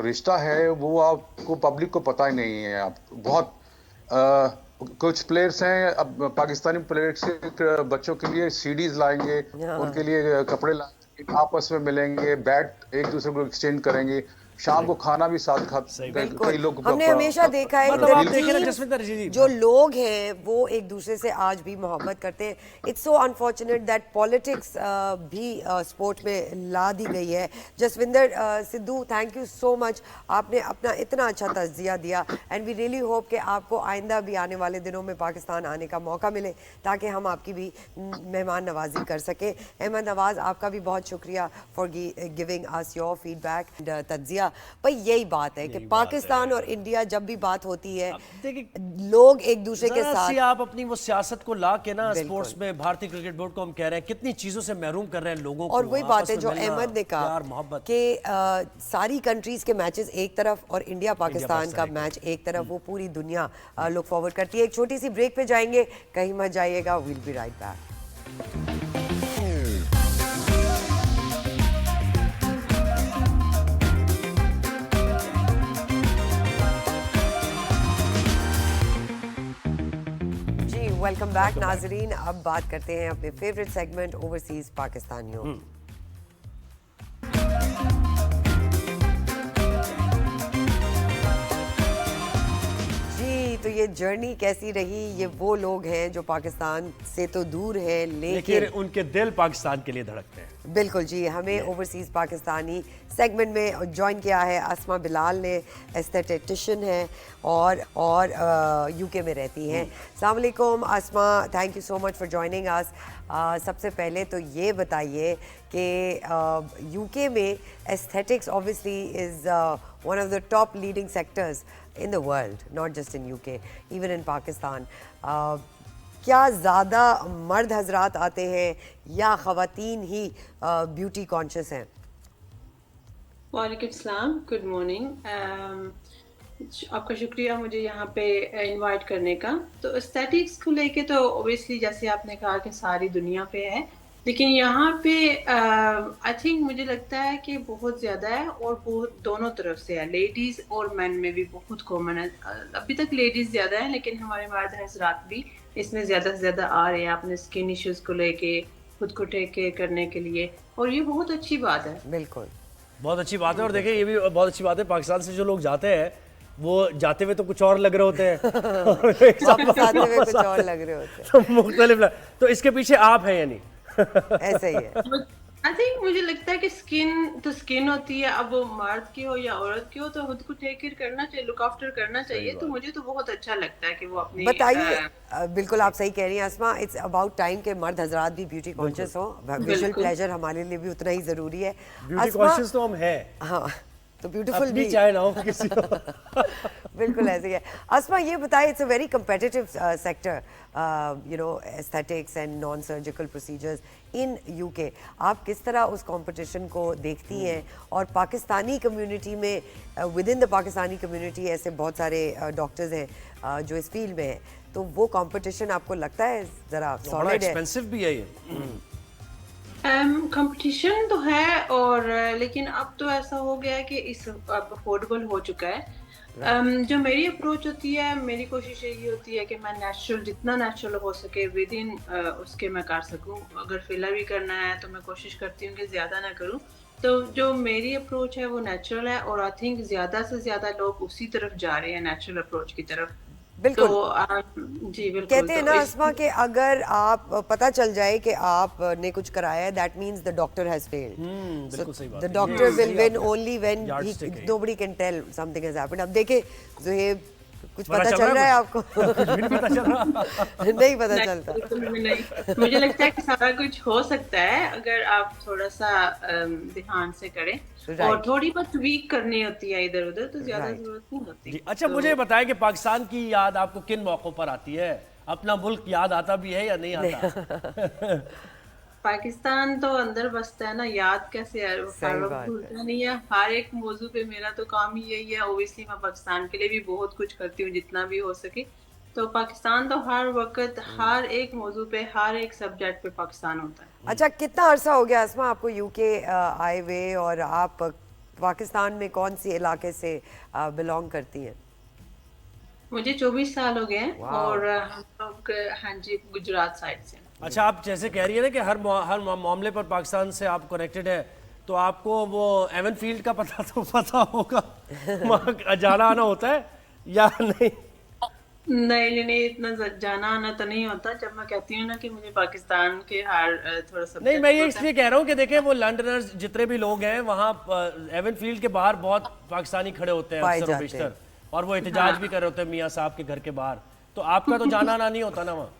رشتہ ہے وہ آپ کو پبلک کو پتہ ہی نہیں ہے. آپ بہت کچھ پلیئرس ہیں, اب پاکستانی پلیئرس بچوں کے لیے CDs لائیں گے, ان کے لیے کپڑے لائیں گے, آپس میں ملیں گے, بیٹ ایک دوسرے کو ایکسچینج کریں گے, شام کو کھانا بھی ساتھ کھاتے ہیں. کئی لوگ ہم نے ہمیشہ دیکھا ہے جو لوگ ہیں وہ ایک دوسرے سے آج بھی محبت کرتے ہیں. It's so unfortunate that politics بھی اسپورٹ میں لا دی گئی ہے. Jaswinder Sidhu, thank you so much, آپ نے اپنا اتنا اچھا تجزیہ دیا, اینڈ وی ریئلی ہوپ کہ آپ کو آئندہ بھی آنے والے دنوں میں پاکستان آنے کا موقع ملے تاکہ ہم آپ کی بھی مہمان نوازی کر سکیں. احمد نواز, آپ کا بھی بہت شکریہ فار گیونگ اس یور فیڈ بیک, تجزیہ. پر یہی بات ہے کہ پاکستان اور انڈیا جب بھی بات ہوتی ہے لوگ ایک دوسرے کے ساتھ آپ اپنی وہ سیاست کو لا کے نا سپورٹس میں بھارتی کرکٹ بورڈ کو ہم کہہ رہے ہیں کتنی چیزوں سے محروم کر رہے ہیں لوگوں کو. اور وہی بات ہے جو احمد نے کہا کہ ساری کنٹریز کے میچز ایک طرف اور انڈیا پاکستان کا میچ ایک طرف, وہ پوری دنیا لک فارورڈ کرتی ہے. ایک چھوٹی سی بریک پہ جائیں گے, کہیں مت جائیے گا, we'll be right back. Welcome back ناظرین. اب بات کرتے ہیں اپنے فیوریٹ سیگمنٹ اوورسیز پاکستانیوں. جی تو یہ جرنی کیسی رہی؟ یہ وہ لوگ ہیں جو پاکستان سے تو دور ہیں لیکن ان کے دل پاکستان کے لیے دھڑکتے ہیں. بالکل جی. ہمیں اوورسیز پاکستانی سیگمنٹ میں جوائن کیا ہے اسما بلال نے, ایستھیٹیشین ہے اور یو کے میں رہتی ہیں. السلام علیکم Asma, thank you so much for joining us. سب سے پہلے تو یہ بتائیے کہ یو کے میں aesthetics obviously is one of the top leading sectors in the world, not just in UK, even in Pakistan. کیا زیادہ مرد حضرات آتے ہیں یا خواتین ہی بیوٹی کانشیس ہیں؟ وعلیکم السلام, گڈ مارننگ. آپ کا شکریہ مجھے یہاں پہ انوائٹ کرنے کا. تو اسٹیٹکس کو لے کے تو اوبیسلی جیسے آپ نے کہا کہ ساری دنیا پہ ہے, لیکن یہاں پہ آئی تھنک مجھے لگتا ہے کہ بہت زیادہ ہے اور بہت دونوں طرف سے ہے, لیڈیز اور مین میں بھی بہت کامن ہے. ابھی تک لیڈیز زیادہ ہیں لیکن ہمارے مرد حضرات بھی اس میں زیادہ سے زیادہ آ رہے ہیں اپنے اسکن ایشوز کو لے کے, خود کو ٹیک کیئر کرنے کے لیے, اور یہ بہت اچھی بات ہے. بالکل بہت اچھی بات ہے. اور دیکھیں یہ بھی بہت اچھی بات ہے, پاکستان سے جو لوگ جاتے ہیں وہ جاتے ہوئے تو کچھ اور لگ رہے ہوتے ہیں, واپس آتے ہوئے کچھ اور لگ رہے ہوتے ہیں, مختلف. تو اس کے پیچھے آپ ہیں یعنی ایسا ہی ہے. آئی تھنک مجھے لگتا ہے کہ اسکن تو اسکن ہوتی ہے, اب وہ مرد کی ہو یا عورت کی ہو تو خود کو ٹیک کیئر کرنا چاہیے, لک آفٹر کرنا چاہیے. تو مجھے تو بہت اچھا لگتا ہے کہ وہ اپنی بتائیے. بالکل آپ صحیح کہہ رہی ہیں اسما, اٹس اباؤٹ ٹائم کہ مرد حضرات بھی بیوٹی کانشیس ہوں. ویژول پلیجر ہمارے لیے بھی اتنا ہی ضروری ہے. بیوٹی کانشیس تو ہم ہیں, ہاں تو بیوٹیفل بھی چاہے نہ ہو کسی بالکل ایسے ہی ہے. اسما یہ بتائیں, it's a very competitive sector you know aesthetics and non surgical procedures in U K. آپ کس طرح اس کمپٹیشن کو دیکھتی ہیں؟ اور پاکستانی کمیونٹی میں with in the Pakistani community ایسے بہت سارے ڈاکٹرز ہیں جو اس فیلڈ میں ہیں, تو وہ کمپٹیشن آپ کو لگتا ہے ذرا سالڈ ہے؟ ایکسپینسو بھی ہے یہ. کمپٹیشن تو ہے, اور لیکن اب تو ایسا ہو گیا ہے کہ اس اب افورڈیبل ہو چکا ہے. جو میری اپروچ ہوتی ہے, میری کوشش یہی ہوتی ہے کہ میں نیچرل جتنا نیچرل ہو سکے ود ان اس کے میں کر سکوں. اگر فلر بھی کرنا ہے تو میں کوشش کرتی ہوں کہ زیادہ نہ کروں. تو جو میری اپروچ ہے وہ نیچرل ہے, اور آئی تھنک زیادہ سے زیادہ لوگ اسی طرف جا رہے ہیں, نیچرل اپروچ کی طرف. بالکل جی بالکل کہتے ہیں نا اسما کہ اگر آپ پتہ چل جائے کہ آپ نے کچھ کرایا ہے, that means the doctor has failed. The doctor will one only when nobody can tell some thing has happened. اب دیکھیں زہیب, کچھ پتہ چل رہا ہے آپ کو؟ نہیں پتہ چلتا. مجھے لگتا ہے کہ سارا کچھ ہو سکتا ہے اگر آپ تھوڑا سا دھیان سے کریں, اور تھوڑی بہت ویک کرنی ہوتی ہے ادھر ادھر, تو زیادہ ضرورت نہیں ہوتی. اچھا مجھے بتائیں کہ پاکستان کی یاد آپ کو کن موقعوں پر آتی ہے؟ اپنا ملک یاد آتا بھی ہے یا نہیں آتا؟ پاکستان تو اندر بستا ہے نا, یاد کیسے ہے, بھولتا نہیں ہے. ہر ایک موضوع پہ میرا تو کام ہی یہی ہے. اوبیسلی میں پاکستان کے لیے بھی بہت کچھ کرتی ہوں جتنا بھی ہو سکے. تو پاکستان تو ہر وقت ہر ایک موضوع پہ ہر ایک سبجیکٹ پہ پاکستان ہوتا ہے. اچھا کتنا عرصہ ہو گیا اسما آپ کو یو کے آئے ہوئے, اور آپ پاکستان میں کون سی علاقے سے بلانگ کرتی ہیں؟ مجھے 24 سال ہو گئے ہیں, اور ہم لوگ ہاں جی گجرات سائڈ سے. اچھا آپ جیسے کہہ رہی ہے نا کہ ہر معاملے پر پاکستان سے آپ کنیکٹڈ ہے, تو آپ کو وہ ایون فیلڈ کا پتہ ہوگا, وہاں جانا آنا ہوتا ہے یا نہیں؟ نہیں اتنا جانا آنا تو نہیں ہوتا. جب میں کہتی ہوں نا کہ مجھے پاکستان کے ہر تھوڑا سا نہیں, میں یہ اس لیے کہہ رہا ہوں کہ دیکھیں وہ لنڈنرز جتنے بھی لوگ ہیں وہاں ایون فیلڈ کے باہر بہت پاکستانی کھڑے ہوتے ہیں اکثر و بیشتر, اور وہ احتجاج بھی کر رہے ہوتے ہیں میاں صاحب کے گھر کے باہر. تو آپ کا تو جانا آنا نہیں ہوتا نا وہاں؟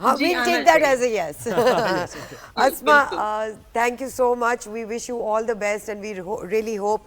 We'll take that as a yes. Asma, thank you so much. We wish you all the best, and we really hope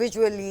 visually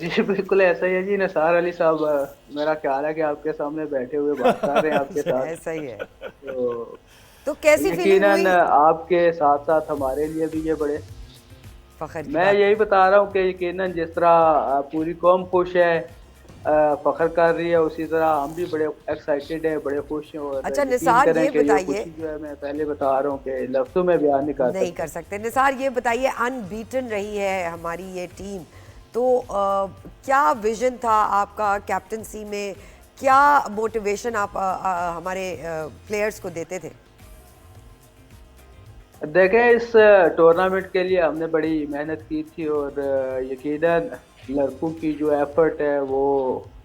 جی بالکل ایسا ہی ہے جی. نثار علی صاحب میرا خیال ہے کہ آپ کے سامنے بیٹھے ہوئے بات کر رہے ہیں آپ کے ساتھ. ایسا ہی ہے. تو تو کیسی فیلنگ یقیناً ہوئی؟ آپ کے ساتھ ساتھ ہمارے لیے بھی یہ بڑے فخر کی میں بات. یہی بتا رہا ہوں کہ یقیناً جس طرح پوری قوم خوش ہے فخر کر رہی ہے، اسی طرح ہم بھی بڑے ایکسائٹیڈ ہیں، بڑے خوش ہیں. اور اچھا یقین نثار کریں یہ کہ یہ بتائیے، خوشی جو ہے میں پہلے بتا رہا ہوں کہ لفظوں میں بیان نہیں کر نہیں سکتا. کر سکتے. نثار یہ بتائیے، ان بیٹن رہی ہے ہماری یہ ٹیم، تو کیا ویژن تھا آپ کا کیپٹنسی میں؟ کیا موٹیویشن آپ ہمارے پلیئرز کو دیتے تھے؟ دیکھیں اس ٹورنامنٹ کے لیے ہم نے بڑی محنت کی تھی، اور یقیناً لڑکوں کی جو ایفرٹ ہے وہ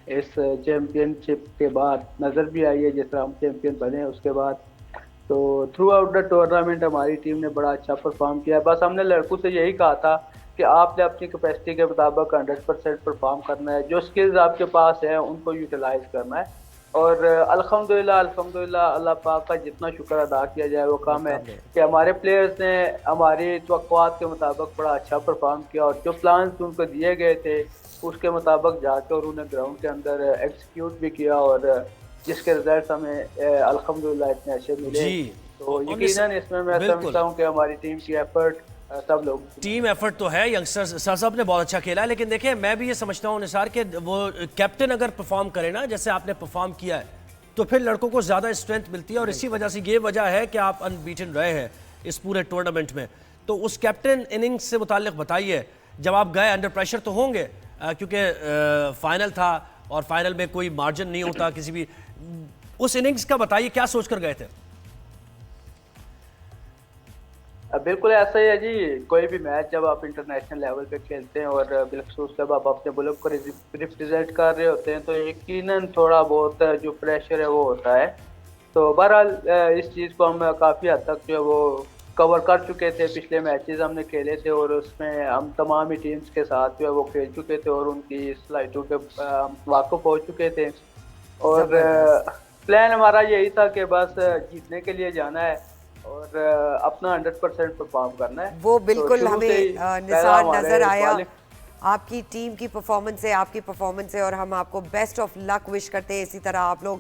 اس چیمپئن شپ کے بعد نظر بھی آئی ہے. جس طرح ہم چیمپئن بنے اس کے بعد تو تھرو آؤٹ دا ٹورنامنٹ ہماری ٹیم نے بڑا اچھا پرفارم کیا. بس ہم نے لڑکوں سے یہی کہا تھا کہ آپ نے اپنی کیپیسٹی کے مطابق 100% پرفارم کرنا ہے، جو سکلز آپ کے پاس ہیں ان کو یوٹیلائز کرنا ہے. اور الحمدللہ اللہ پاک کا جتنا شکر ادا کیا جائے وہ کم ہے کہ ہمارے پلیئرز نے ہماری توقعات کے مطابق بڑا اچھا پرفارم کیا، اور جو پلانز ان کو دیے گئے تھے اس کے مطابق جا کے اور انہیں گراؤنڈ کے اندر ایکسیکیوٹ بھی کیا، اور جس کے رزلٹس ہمیں الحمدللہ اتنے اچھے ملے. جی تو اور یقیناً اس میں بالکل سمجھتا ہوں کہ ہماری ٹیم کی ایفرٹ سب لوگ ٹیم ایفرٹ تو ہے. ینگسٹر سر صاحب نے بہت اچھا کھیلا ہے، لیکن دیکھیں میں بھی یہ سمجھتا ہوں نثار کہ وہ کیپٹن اگر پرفارم کرے نا جیسے آپ نے پرفارم کیا ہے تو پھر لڑکوں کو زیادہ اسٹرینتھ ملتی ہے، اور اسی وجہ سے یہ وجہ ہے کہ آپ ان بیٹن رہے ہیں اس پورے ٹورنامنٹ میں. تو اس کیپٹن اننگز سے متعلق بتائیے، جب آپ گئے انڈر پریشر تو ہوں گے کیونکہ فائنل تھا اور فائنل میں کوئی مارجن نہیں ہوتا کسی بھی، اس اننگز کا بتائیے کیا سوچ کر گئے تھے؟ بالکل ایسا ہی ہے جی. کوئی بھی میچ جب آپ انٹرنیشنل لیول پہ کھیلتے ہیں اور بالخصوص جب آپ اپنے ملک کو ریپرزینٹ کر رہے ہوتے ہیں تو یقیناً تھوڑا بہت جو پریشر ہے وہ ہوتا ہے. تو بہرحال اس چیز کو ہم کافی حد تک جو ہے وہ کور کر چکے تھے. پچھلے میچز ہم نے کھیلے تھے اور اس میں ہم تمام ہی ٹیمز کے ساتھ جو ہے وہ کھیل چکے تھے اور ان کی صلاحیتوں کے واقف ہو چکے تھے. اور زبردست. پلان ہمارا یہی تھا کہ بس جیتنے کے لیے جانا ہے اور اپنا 100% پرفارم کرنا ہے. وہ تو بالکل شروع سے ہی ہمیں پہلا نثار ہمارے نظر آیا بالنگ آپ کی ٹیم کی پرفارمنس ہے، آپ کی پرفارمنس ہے، اور ہم آپ کو بیسٹ آف لک وش کرتے ہیں. اسی طرح آپ لوگ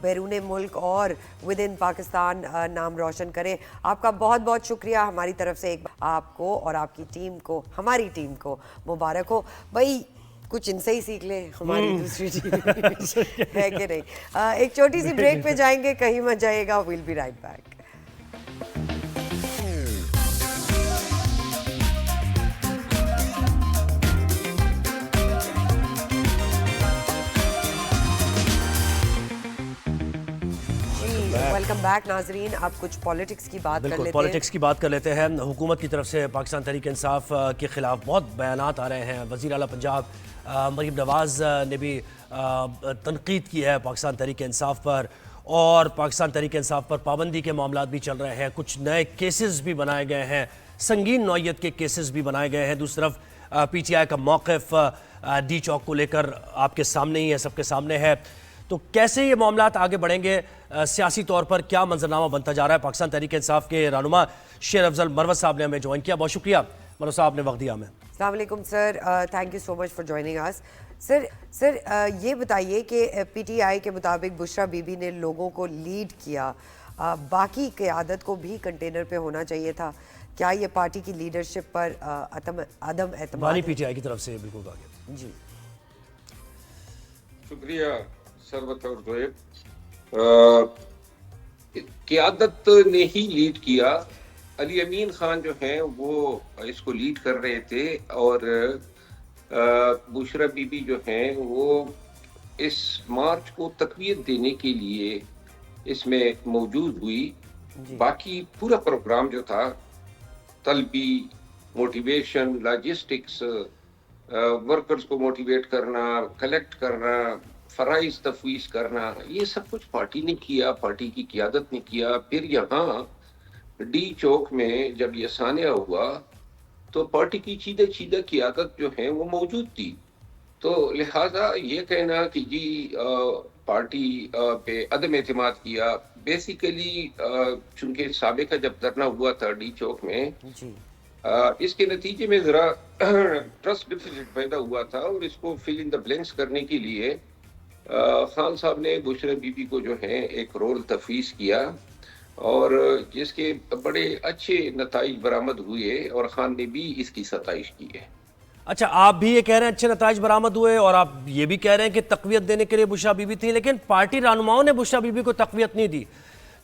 بیرون ملک اور ود ان پاکستان نام روشن کریں. آپ کا بہت بہت شکریہ. ہماری طرف سے ایک آپ کو اور آپ کی ٹیم کو، ہماری ٹیم کو مبارک ہو. بھائی کچھ ان سے ہی سیکھ لیں ہماری دوسری ٹیم ہے کہ نہیں. ایک چھوٹی سی بریک پہ جائیں گے، کہیں مت جائے گا. We'll be right back. Welcome back ناظرین. اب کچھ پالیٹکس کی بات کر بالکل لیتے ہیں. پالیٹکس کی بات کر لیتے ہیں. حکومت کی طرف سے پاکستان تحریک انصاف کے خلاف بہت بیانات آ رہے ہیں. وزیر اعلیٰ پنجاب مریم نواز نے بھی تنقید کی ہے پاکستان تحریک انصاف پر، اور پاکستان تحریک انصاف پر پابندی کے معاملات بھی چل رہے ہیں. کچھ نئے کیسز بھی بنائے گئے ہیں، سنگین نوعیت کے کیسز بھی بنائے گئے ہیں. دوسری طرف پی ٹی آئی کا موقف ڈی چوک کو لے کر آپ کے سامنے ہی ہے، سب کے سامنے ہے. تو کیسے یہ معاملات آگے بڑھیں گے؟ سیاسی طور پر کیا منظرنامہ بنتا جا رہا ہے؟ پاکستان تحریک انصاف کے رہنما شیر افضل مروت صاحب نے ہمیں جوائن کیا. بہت شکریہ مروت صاحب نے وقت دیا ہمیں. السلام علیکم sir. Thank you so much for joining us. Sir یہ بتائیے کہ پی ٹی آئی کے مطابق بشرا بی بی نے لوگوں کو لیڈ کیا، باقی قیادت کو بھی کنٹینر پہ ہونا چاہیے تھا. کیا یہ پارٹی کی لیڈرشپ پر عدم اعتماد بانی پی ٹی آئی کی طرف سے بالکل کہا گیا. جی شکریہ سربت اور زہیب. قیادت نے ہی لیڈ کیا. علی امین خان جو ہیں وہ اس کو لیڈ کر رہے تھے، اور بشرا بی بی جو ہیں وہ اس مارچ کو تقویت دینے کے لیے اس میں موجود ہوئی. باقی پورا پروگرام جو تھا، طلبی، موٹیویشن، لاجسٹکس، ورکرز کو موٹیویٹ کرنا، کلیکٹ کرنا، فرائض تفویض کرنا، یہ سب کچھ پارٹی نے کیا، پارٹی کی قیادت نے کیا. پھر یہاں ڈی چوک میں جب یہ سانحہ ہوا تو پارٹی کی چیدہ قیادت جو ہے وہ موجود تھی. تو لہٰذا یہ کہنا کہ جی پارٹی پہ عدم اعتماد کیا، بیسیکلی چونکہ سابقہ جب دھرنا ہوا تھا ڈی چوک میں، جی اس کے نتیجے میں ذرا ٹرسٹ ڈیفیسٹ پیدا ہوا تھا، اور اس کو فل ان دا بلینکس کرنے کے لیے خان صاحب نے بشرا بی بی کو جو ہے ایک رول تفویض کیا، اور جس کے بڑے اچھے نتائج برآمد ہوئے، اور خان نے بھی اس کی ستائش کی ہے۔ اچھا، آپ بھی یہ کہہ رہے ہیں اچھے نتائج برآمد ہوئے، اور آپ یہ بھی کہہ رہے ہیں کہ تقویت دینے کے لیے بشرا بی بی تھی، لیکن پارٹی رہنماؤں نے بشرا بی بی کو تقویت نہیں دی،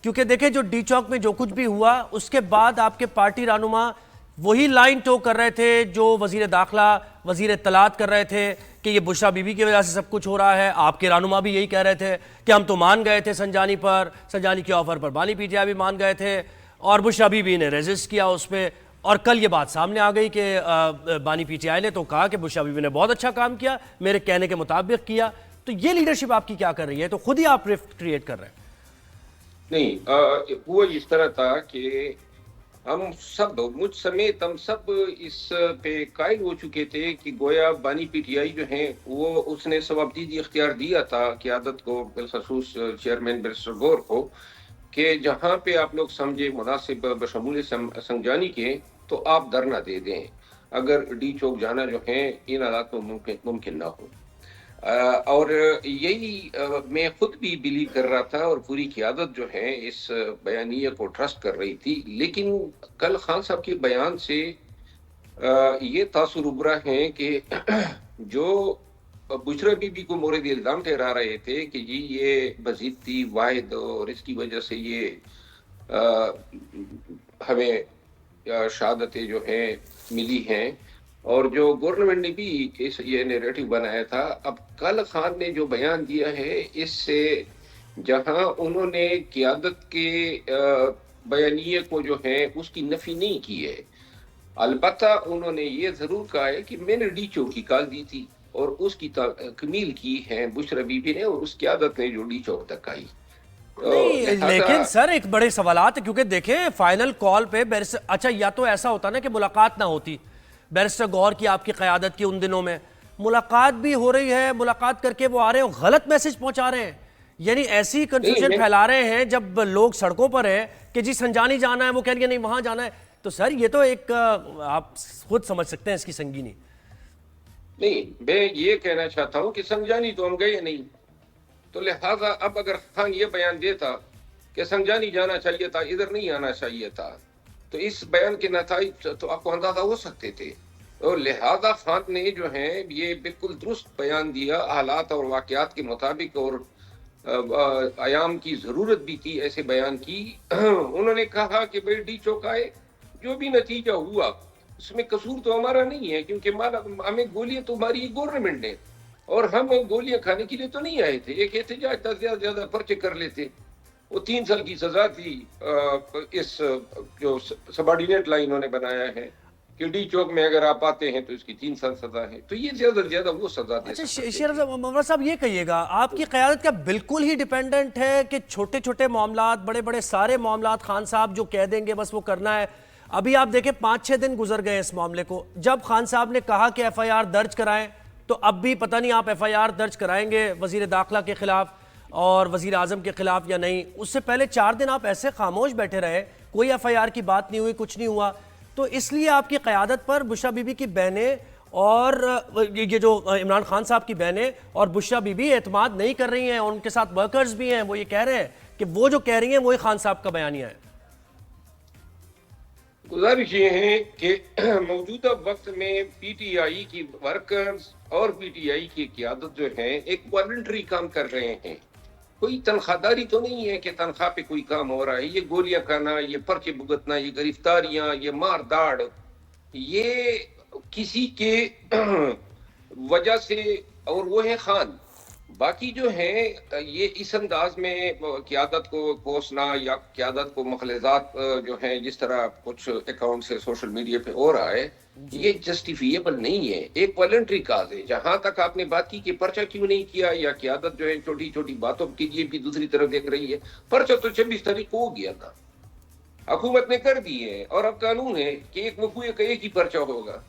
کیونکہ دیکھیں جو ڈی چوک میں جو کچھ بھی ہوا اس کے بعد آپ کے پارٹی رہنما وہی لائن ٹو کر رہے تھے جو وزیر داخلہ، وزیر اطلاعات کر رہے تھے کہ یہ بشرا بی بی کی وجہ سے سب کچھ ہو رہا ہے۔ آپ کے رہنما بھی یہی کہہ رہے تھے کہ ہم تو مان گئے تھے سنجانی پر، سنجانی کے آفر پر بانی پی ٹی آئی بھی مان گئے تھے، اور بشرا بی بی نے ریزسٹ کیا اس پہ، اور کل یہ بات سامنے آ گئی کہ بانی پی ٹی آئی نے تو کہا کہ بشرا بی بی نے بہت اچھا کام کیا، میرے کہنے کے مطابق کیا۔ تو یہ لیڈرشپ آپ کی کیا کر رہی ہے؟ تو خود ہی آپ رفٹ کریٹ کر رہے ہیں۔ نہیں، وہ اس طرح تھا کہ ہم سب، مجھ سمیت ہم سب اس پہ قائل ہو چکے تھے کہ گویا بانی پی ٹی آئی جو ہیں وہ اس نے ثوابدیدی اختیار دیا تھا قیادت کو، بالخصوص چیئرمین بیرسٹر گور کو، کہ جہاں پہ آپ لوگ سمجھے مناسب بشمول سنجانی کے تو آپ دھرنا دے دیں، اگر ڈی چوک جانا جو ہے ان حالات میں ممکن نہ ہو۔ اور یہی میں خود بھی بلیو کر رہا تھا، اور پوری قیادت جو ہے اس بیانیے کو ٹرسٹ کر رہی تھی، لیکن کل خان صاحب کے بیان سے یہ تاثر ابھرا ہے کہ جو بشرا بی بی کو مورد الزام ٹھہرا رہے تھے کہ جی یہ بزیدتی واحد اور اس کی وجہ سے یہ ہمیں شہادتیں جو ہیں ملی ہیں، اور جو گورنمنٹ نے بھی یہ نیریٹو بنایا تھا، اب کل خان نے جو بیان دیا ہے اس سے جہاں انہوں نے قیادت کے بیانیے کو جو ہے اس کی نفی نہیں کی ہے، البتہ انہوں نے یہ ضرور کہا ہے کہ میں نے ڈی چوک کی کال دی تھی اور اس کی تکمیل کی ہے بشرا بی بی نے، اور اس قیادت نے جو ڈی چوک تک آئی۔ لیکن سر ایک بڑے سوالات، کیونکہ دیکھیں فائنل کال پہ اچھا یا تو ایسا ہوتا نا کہ ملاقات نہ ہوتی بیرسٹر گور کی آپ کی قیادت کی ان دنوں میں، ملاقات بھی ہو رہی ہے، ملاقات کر کے وہ آ رہے ہیں، غلط میسج پہنچا رہے ہیں، یعنی ایسی کنفیوژن پھیلا رہے ہیں جب لوگ سڑکوں پر ہیں کہ جی سنجانی جانا ہے، وہ کہہ رہی ہے نہیں وہاں جانا ہے۔ تو سر یہ تو ایک آپ خود سمجھ سکتے ہیں اس کی سنگینی۔ نہیں، میں یہ کہنا چاہتا ہوں کہ سنجانی تو ہم گئے نہیں، تو لہذا اب اگر خان یہ بیان دیتا کہ سنجانی جانا چاہیے تھا، ادھر نہیں آنا چاہیے تھا، تو اس بیان کے نتائج تو آپ کو اندازہ ہو سکتے تھے، اور لہذا خان نے جو ہے یہ بالکل درست بیان دیا حالات اور واقعات کے مطابق، اور ایام کی ضرورت بھی تھی ایسے بیان کی۔ انہوں نے کہا کہ بھائی ڈی چوک آئے، جو بھی نتیجہ ہوا اس میں قصور تو ہمارا نہیں ہے، کیونکہ ہمیں گولیاں تو ہماری گورنمنٹ نے، اور ہم گولیاں کھانے کے لیے تو نہیں آئے تھے، ایک احتجاج تھا، زیادہ زیادہ پرچے کر لیتے۔ وہ 3 سال کی سزا تھی، اس جو سبارڈینیٹ لا انہوں نے بنایا ہے کہ ڈی چوک میں اگر آپ آتے ہیں تو اس کی 3 سال سزا ہے، تو یہ زیادہ سے زیادہ وہ سزا دے سکتے ہیں۔ اچھا شیر محمد صاحب یہ کہیے گا، آپ کی قیادت کیا بالکل ہی ڈیپینڈنٹ ہے کہ چھوٹے چھوٹے معاملات، بڑے بڑے سارے معاملات خان صاحب جو کہہ دیں گے بس وہ کرنا ہے؟ ابھی آپ دیکھیں 5-6 دن گزر گئے اس معاملے کو، جب خان صاحب نے کہا کہ ایف آئی آر درج کرائیں، تو اب بھی پتہ نہیں آپ ایف آئی آر درج کرائیں گے وزیر داخلہ کے خلاف اور وزیر اعظم کے خلاف یا نہیں۔ اس سے پہلے 4 دن آپ ایسے خاموش بیٹھے رہے، کوئی ایف آئی آر کی بات نہیں ہوئی، کچھ نہیں ہوا، تو اس لیے آپ کی قیادت پر بشرا بی بی کی بہنیں اور یہ جو عمران خان صاحب کی بہنیں اور بشرا بی بی اعتماد نہیں کر رہی ہیں، اور ان کے ساتھ ورکرز بھی ہیں، وہ یہ کہہ رہے ہیں کہ وہ جو کہہ رہی ہیں وہی خان صاحب کا بیانیہ ہے۔ گزارش یہ ہے کہ موجودہ وقت میں پی ٹی آئی کی ورکرز اور پی ٹی آئی کی قیادت جو ہے ایک والنٹری کام کر رہے ہیں، کوئی تنخواہ داری تو نہیں ہے کہ تنخواہ پہ کوئی کام ہو رہا ہے۔ یہ گولیاں کھانا، یہ پرچے بھگتنا، یہ گرفتاریاں، یہ مار داڑ، یہ کسی کے وجہ سے، اور وہ ہے خان۔ باقی جو ہیں یہ اس انداز میں قیادت کو کوسنا یا قیادت کو مخلزات جو ہیں جس طرح کچھ اکاؤنٹ سے سوشل میڈیا پہ ہو رہا ہے، یہ جسٹیفیبل نہیں ہے۔ ایک والنٹری کاز ہے۔ جہاں تک آپ نے بات کی کہ پرچہ کیوں نہیں کیا، یا قیادت جو ہے چھوٹی چھوٹی باتوں کے لیے بھی دوسری طرف دیکھ رہی ہے، پرچہ تو 26 تاریخ کو ہو گیا تھا، حکومت نے کر دی ہے، اور اب قانون ہے کہ ایک وقوع کا ایک ہی پرچہ ہوگا،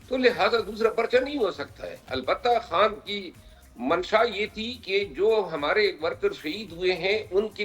تو لہذا دوسرا پرچہ نہیں ہو سکتا ہے۔ البتہ خان کی منشا یہ تھی کہ جو ہمارے ورکر شہید ہوئے ہیں ان کی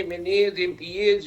MNAs MPAs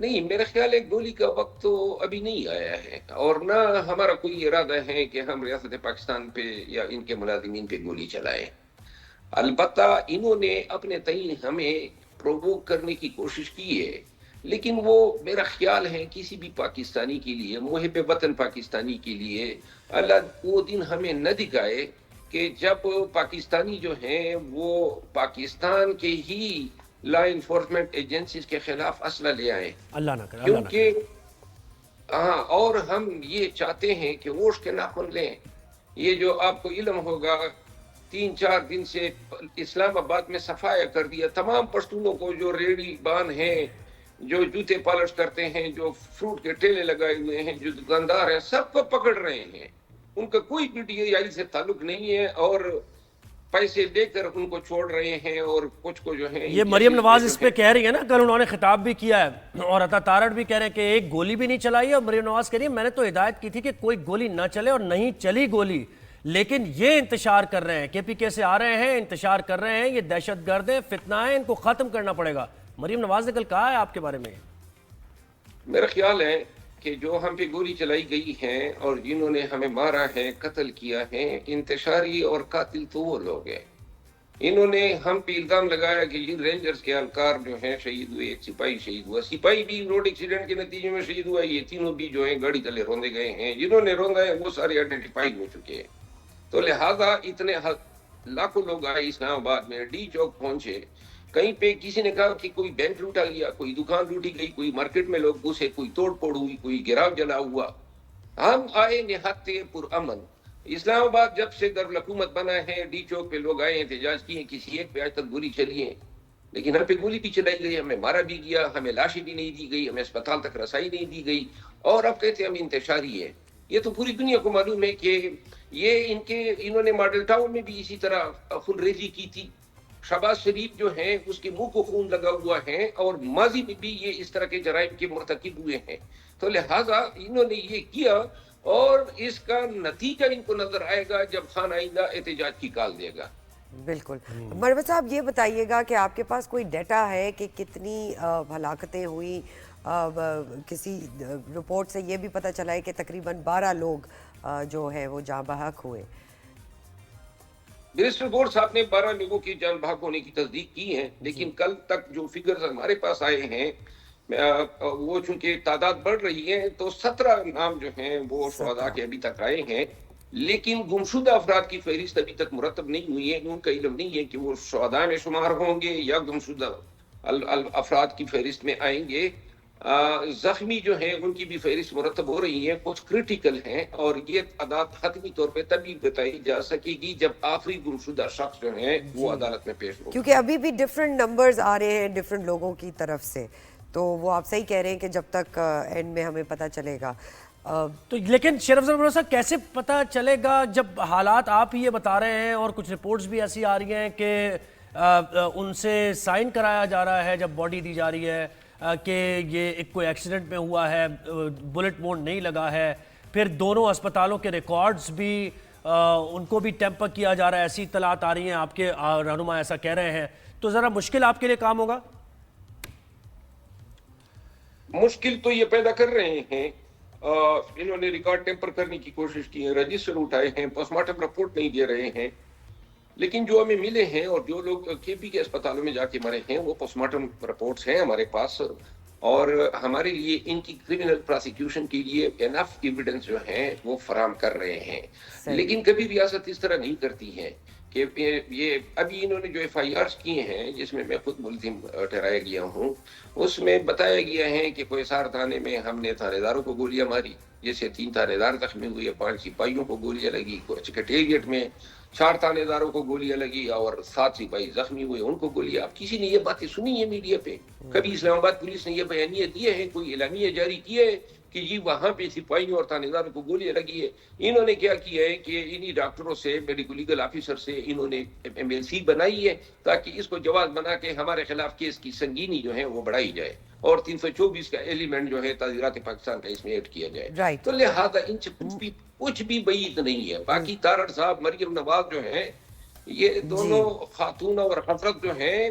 نہیں، میرا خیال ہے گولی کا وقت تو ابھی نہیں آیا ہے، اور نہ ہمارا کوئی ارادہ ہے کہ ہم ریاست پاکستان پہ یا ان کے ملازمین پہ گولی چلائیں۔ البتہ انہوں نے اپنے تئیں ہمیں پرووک کرنے کی کوشش کی ہے، لیکن وہ میرا خیال ہے کسی بھی پاکستانی کے لیے، محب وطن پاکستانی کے لیے اللہ وہ دن ہمیں نہ دکھائے کہ جب پاکستانی جو ہیں وہ پاکستان کے ہی لا انفورسمنٹ ایجنسیز کے خلاف اسلحہ لے آئیں، اللہ نہ کرے، اللہ نہ کرے۔ کیونکہ ہاں، اور ہم یہ چاہتے ہیں کہ ووٹ کے ناخن لیں۔ یہ جو آپ کو علم ہوگا 3-4 دن سے اسلام آباد میں صفایا کر دیا، تمام پشتونوں کو جو ریڑھی بان ہیں، جو جوتے پالش کرتے ہیں، جو فروٹ کے ٹھیلے لگائے ہوئے ہیں، جو دکاندار ہیں، سب کو پکڑ رہے ہیں۔ ان کا کوئی بھی ڈی آئی سے تعلق نہیں ہے، اور پیسے دے کر ان کو چھوڑ رہے ہیں، اور کچھ کو جو ہے یہ مریم نواز اس پہ کہہ رہی ہے نا، کل انہوں نے خطاب بھی کیا ہے، اور عطا تارڑ بھی کہہ رہے ہیں کہ ایک گولی بھی نہیں چلائی، اور مریم نواز کہہ رہی ہے میں نے تو ہدایت کی تھی کہ کوئی گولی نہ چلے، اور نہیں چلی گولی، لیکن یہ انتشار کر رہے ہیں، کے پی کے سے آ رہے ہیں، انتشار کر رہے ہیں، یہ دہشت گرد ہیں، فتنہ ہیں، ان کو ختم کرنا پڑے گا۔ مریم نواز نے کل کہا ہے آپ کے بارے میں؟ میرا خیال ہے کہ جو ہم پہ گولی چلائی گئی ہیں اور جنہوں نے ہمیں مارا ہے، قتل کیا ہے، انتشاری اور قاتل تو وہ لوگ ہیں۔ انہوں نے ہم پہ الزام لگایا کہ یہ رینجرز کے اہلکار جو ہیں شہید ہوئے، ایک سپاہی شہید ہوا، سپاہی بھی روڈ ایکسیڈنٹ کے نتیجے میں شہید ہوا، یہ تینوں بھی جو ہیں گاڑی تلے روندے گئے ہیں، جنہوں نے روندا ہے وہ سارے آئیڈینٹیفائی ہو چکے ہیں۔ تو لہٰذا اتنے لاکھوں لوگ آئے اسلام آباد میں، ڈی چوک پہنچے، کہیں پہ کسی نے کہا کہ کوئی بینک لوٹا گیا، کوئی دکان لوٹی گئی، کوئی مارکیٹ میں لوگ گھسے، کوئی توڑ پھوڑ ہوئی، کوئی گراؤ جلا ہوا۔ ہم آئے نہایت پرامن۔ اسلام آباد جب سے دارالحکومت بنا ہے، ڈی چوک پہ لوگ آئے احتجاج کیے، کسی ایک پہ آج تک گولی چلی ہے، لیکن ہم پہ گولی بھی چلائی گئی، ہمیں مارا بھی گیا، ہمیں لاشیں بھی نہیں دی گئی، ہمیں اسپتال تک رسائی نہیں دی گئی، اور اب کہتے ہیں ہم انتشاری ہے۔ یہ تو پوری دنیا کو معلوم ہے کہ یہ انہوں نے ماڈل ٹاؤن میں بھی اسی طرح خون ریزی کی تھی۔ شہباز شریف جو ہیں اس کے منہ کو خون لگا ہوا ہے، اور ماضی میں بھی یہ اس طرح کے جرائم کے مرتکب ہوئے ہیں۔ تو لہٰذا انہوں نے یہ کیا، اور اس کا نتیجہ ان کو نظر آئے گا جب خان آئندہ احتجاج کی کال دے گا۔ بالکل۔ مربت صاحب یہ بتائیے گا کہ آپ کے پاس کوئی ڈیٹا ہے کہ کتنی ہلاکتیں ہوئی؟ کسی رپورٹ سے یہ بھی پتہ چلا ہے کہ تقریباً 12 لوگ جو ہے وہ جاں بحق ہوئے۔ منسٹر بورڈ صاحب نے 12 لوگوں کی جان بحق ہونے کی تصدیق کی ہے، لیکن کل تک جو فگرز ہمارے پاس آئے ہیں وہ چونکہ تعداد بڑھ رہی ہے، تو 17 نام جو ہیں وہ شہداء کے ابھی تک آئے ہیں، لیکن گمشدہ افراد کی فہرست ابھی تک مرتب نہیں ہوئی ہے۔ ان کا علم نہیں ہے کہ وہ شہداء میں شمار ہوں گے یا گمشدہ افراد کی فہرست میں آئیں گے۔ زخمی جو ہیں ان کی بھی فہرست مرتب ہو رہی ہے، کچھ کرٹیکل ہیں، اور یہ تعداد حتمی طور پہ تبھی بتائی جا سکے گی جب آخری گمشدہ شخص جو ہیں وہ عدالت میں پیش ہو، کیونکہ ابھی بھی ڈیفرنٹ نمبرز آ رہے ہیں ڈیفرنٹ لوگوں کی طرف سے، تو وہ آپ صحیح کہہ رہے ہیں کہ جب تک اینڈ میں ہمیں پتہ چلے گا۔ تو لیکن شیخ افضل مراد صاحب کیسے پتہ چلے گا جب حالات آپ ہی یہ بتا رہے ہیں، اور کچھ رپورٹس بھی ایسی آ رہی ہیں کہ ان سے سائن کرایا جا رہا ہے جب باڈی دی جا رہی ہے کہ یہ ایک کوئی ایکسیڈنٹ میں ہوا ہے، بلٹ وونڈ نہیں لگا ہے، پھر دونوں اسپتالوں کے ریکارڈز بھی ان کو بھی ٹیمپر کیا جا رہا ہے، ایسی اطلاعات آ رہی ہیں، آپ کے رہنما ایسا کہہ رہے ہیں، تو ذرا مشکل آپ کے لیے کام ہوگا؟ مشکل تو یہ پیدا کر رہے ہیں، انہوں نے ریکارڈ ٹیمپر کرنے کی کوشش کی ہے، رجسٹر اٹھائے ہیں، پوسٹ مارٹم رپورٹ نہیں دے رہے ہیں، لیکن جو ہمیں ملے ہیں اور جو لوگ کے پی کے اسپتالوں میں جا کے مرے ہیں وہ پوسٹ مارٹم رپورٹس ہیں ہمارے پاس، اور ہمارے لیے ان کی کرمنل پراسیکیوشن کے لیے انف ایویڈنس جو ہیں وہ فراہم کر رہے ہیں۔ لیکن کبھی ریاست اس طرح نہیں کرتی ہے کہ یہ ابھی انہوں نے جو ایف آئی آرز کیے ہیں جس میں خود ملزم ٹھہرایا گیا ہوں، اس میں بتایا گیا ہے کہ کوہسار تھانے میں ہم نے تھانے داروں کو گولیاں ماری، جیسے 3 تھانے دار زخمی ہوئے، 5 سپاہیوں کو گولیاں لگی، سکریٹریٹ میں 4 تھانے داروں کو گولیاں لگی، اور 7 سپاہی زخمی ہوئے، ان کو گولیاں۔ اب کسی نے یہ باتیں سنی ہے میڈیا پہ؟ کبھی اسلام آباد پولیس نے یہ بیانیہ دیے ہیں، کوئی اعلامیہ جاری کیا ہے کہ جی وہاں پہ سپاہیوں اور تھانے داروں کو گولیاں لگی ہے؟ انہوں نے کیا کیا ہے کہ انہی ڈاکٹروں سے، میڈیکل لیگل آفیسر سے انہوں نے MLC بنائی ہے تاکہ اس کو جواز بنا کے ہمارے خلاف کیس کی سنگینی جو ہے وہ بڑھائی جائے، اور 324 کا ایلیمنٹ جو ہے تعزیرات پاکستان کا اس میں ایڈ کیا جائے۔ تو لہٰذا ان سے کچھ بھی بعید نہیں ہے۔ باقی تارڑ صاحب، مریم نواز جو ہیں، یہ دونوں خاتون اور حضرت جو ہیں،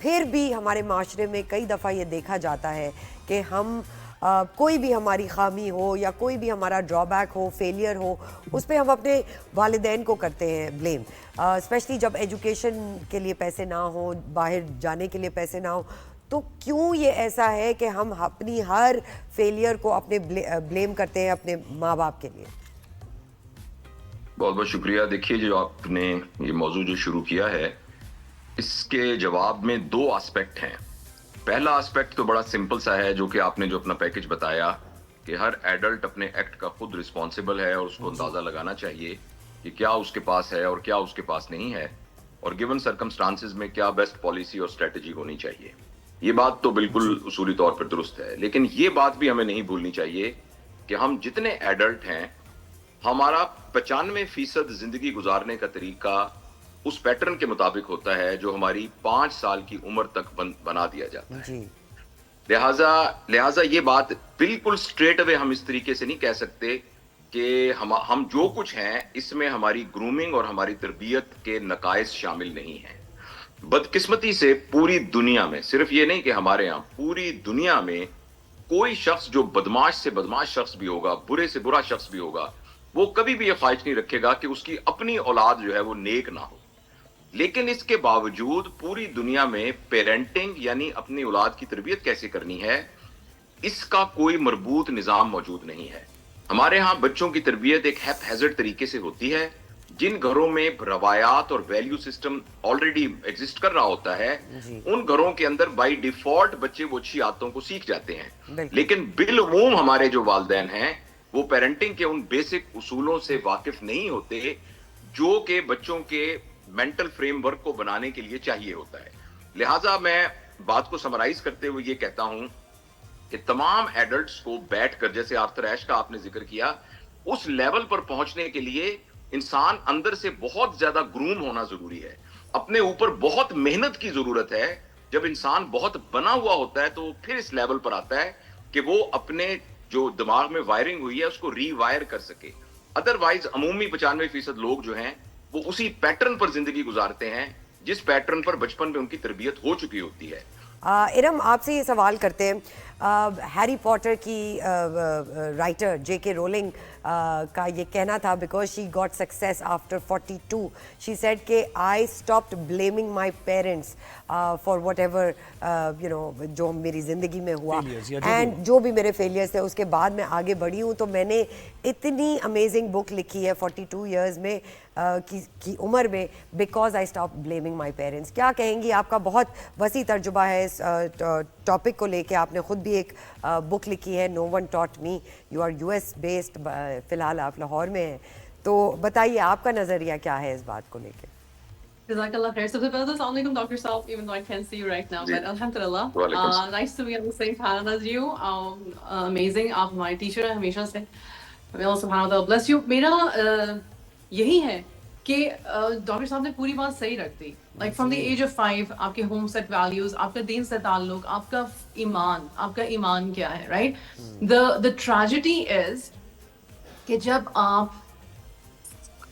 پھر بھی ہمارے معاشرے میں کئی دفعہ یہ دیکھا جاتا ہے کہ ہم کوئی بھی ہماری خامی ہو یا کوئی بھی ہمارا ڈرا بیک ہو, فیلئر ہو, اس پہ ہم اپنے والدین کو کرتے ہیں بلیم, اسپیشلی جب ایجوکیشن کے لیے پیسے نہ ہوں, باہر جانے کے لیے پیسے نہ ہوں. تو کیوں یہ ایسا ہے کہ ہم اپنی ہر فیلئر کو اپنے بلیم کرتے ہیں اپنے ماں باپ کے لیے؟ بہت بہت شکریہ. دیکھیے جو آپ نے یہ موضوع جو شروع کیا ہے, اس کے جواب میں 2 آسپیکٹ ہیں. پہلا آسپیکٹ تو بڑا سمپل سا ہے, جو کہ آپ نے جو اپنا پیکج بتایا کہ ہر ایڈلٹ اپنے ایکٹ کا خود رسپانسبل ہے اور اس کو اندازہ لگانا چاہیے کہ کیا اس کے پاس ہے اور کیا اس کے پاس نہیں ہے, اور گیون سرکمسٹانسز میں کیا بیسٹ پالیسی اور اسٹریٹجی ہونی چاہیے. یہ بات تو بالکل اصولی طور پر درست ہے, لیکن یہ بات بھی ہمیں نہیں بھولنی چاہیے کہ ہم جتنے ایڈلٹ ہیں, ہمارا 95% زندگی گزارنے کا طریقہ اس پیٹرن کے مطابق ہوتا ہے جو ہماری 5 سال کی عمر تک بنا دیا جاتا ہے. لہٰذا یہ بات بالکل اسٹریٹ اوے ہم اس طریقے سے نہیں کہہ سکتے کہ ہم جو کچھ ہیں اس میں ہماری گرومنگ اور ہماری تربیت کے نقائص شامل نہیں ہیں. بدقسمتی سے پوری دنیا میں, صرف یہ نہیں کہ ہمارے یہاں, پوری دنیا میں کوئی شخص جو بدماش سے بدماش شخص بھی ہوگا, برے سے برا شخص بھی ہوگا, وہ کبھی بھی یہ خواہش نہیں رکھے گا کہ اس کی اپنی اولاد جو ہے وہ نیک نہ ہو. لیکن اس کے باوجود پوری دنیا میں پیرنٹنگ یعنی اپنی اولاد کی تربیت کیسے کرنی ہے, اس کا کوئی مربوط نظام موجود نہیں ہے. ہمارے ہاں بچوں کی تربیت ایک ہیپ ہیزرڈ طریقے سے ہوتی ہے. جن گھروں میں روایات اور ویلیو سسٹم آلریڈی ایگزسٹ کر رہا ہوتا ہے, ان گھروں کے اندر بائی ڈیفالٹ بچے وہ اچھی عادتوں کو سیکھ جاتے ہیں. لیکن بالعموم ہمارے جو والدین ہیں وہ پیرنٹنگ کے ان بیسک اصولوں سے واقف نہیں ہوتے جو کہ بچوں کے مینٹل فریم ورک کو بنانے کے لیے چاہیے ہوتا ہے. لہٰذا میں بات کو سمرائز کرتے ہوئے یہ کہتا ہوں کہ تمام ایڈلٹس کو بیٹھ کر, جیسے آرتھر ایش کا آپ نے ذکر کیا, اس لیول پر پہنچنے کے لیے انسان اندر سے بہت زیادہ گروم ہونا ضروری ہے, اپنے اوپر بہت محنت کی ضرورت ہے. جب انسان بہت بنا ہوا ہوتا ہے تو پھر اس لیول پر آتا ہے کہ وہ اپنے جو دماغ میں وائرنگ ہوئی ہے اس کو ری وائر کر سکے. ادروائز عمومی 95% لوگ جو ہیں وہ اسی پیٹرن پر زندگی گزارتے ہیں جس پیٹرن پر بچپن میں ان کی تربیت ہو چکی ہوتی ہے. ارم, آپ سے یہ سوال کرتے ہیں, ہیری پوٹر کی رائٹر جے کے رولنگ کا یہ کہنا تھا, because she got success after 42, she said کہ I stopped blaming my parents for whatever you know جو میری زندگی میں ہوا, اینڈ جو بھی میرے فیلیئرس تھے. اس کے بعد میں آگے بڑھی ہوں تو میں نے اتنی امیزنگ بک لکھی ہے 42 ایئرز میں کی عمر میں, because I stop blaming my parents. کیا کہیں گی؟ آپ کا بہت وسیع تجربہ ہے اس ٹاپک کو لے کے, آپ نے خود بھی ایک بک لکھی ہے, no one taught me. You are US based, فی الحال آپ لاہور میں ہیں, تو بتائیے آپ کا نظریہ کیا ہے اس بات کو لے کے؟ جزاک اللہ خیر. سب سے پہلے تو السلام علیکم ڈاکٹر صاحب, even though I can't see you right now, but alhamdulillah, nice to be on the same panel as you. Amazing, آپ ہمارے ٹیچر ہیں ہمیشہ سے. May Allah subhanahu wa ta'ala bless you. میرا یہی ہے کہ ڈاکٹر صاحب نے پوری بات صحیح رکھ دی. Like from the age of 5 آپ کے ہوم سیٹ ویلیوز, آپ کا دین سے تعلق, آپ کا ایمان کیا ہے, رائٹ. دا ٹریجڈی از کہ جب آپ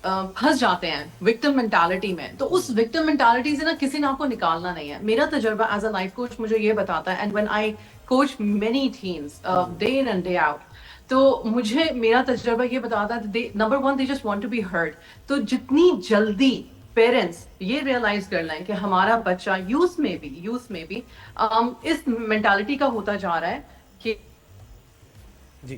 پھنس جاتے ہیں وکٹم مینٹالٹی میں, تو اس وکٹم مینٹالٹی سے نا کسی نے آپ کو نکالنا نہیں ہے. میرا تجربہ ایز اے لائف کوچ مجھے یہ بتاتا ہے, and when I coach many teams day in and day out, تو مجھے میرا تجربہ یہ بتاتا ہے, number 1 they just want to be heard. تو جتنی جلدی پیرنٹس یہ ریئلائز کر لیں کہ ہمارا بچہ یوتھ میں بھی اس مینٹالٹی کا ہوتا جا رہا ہے کہ جی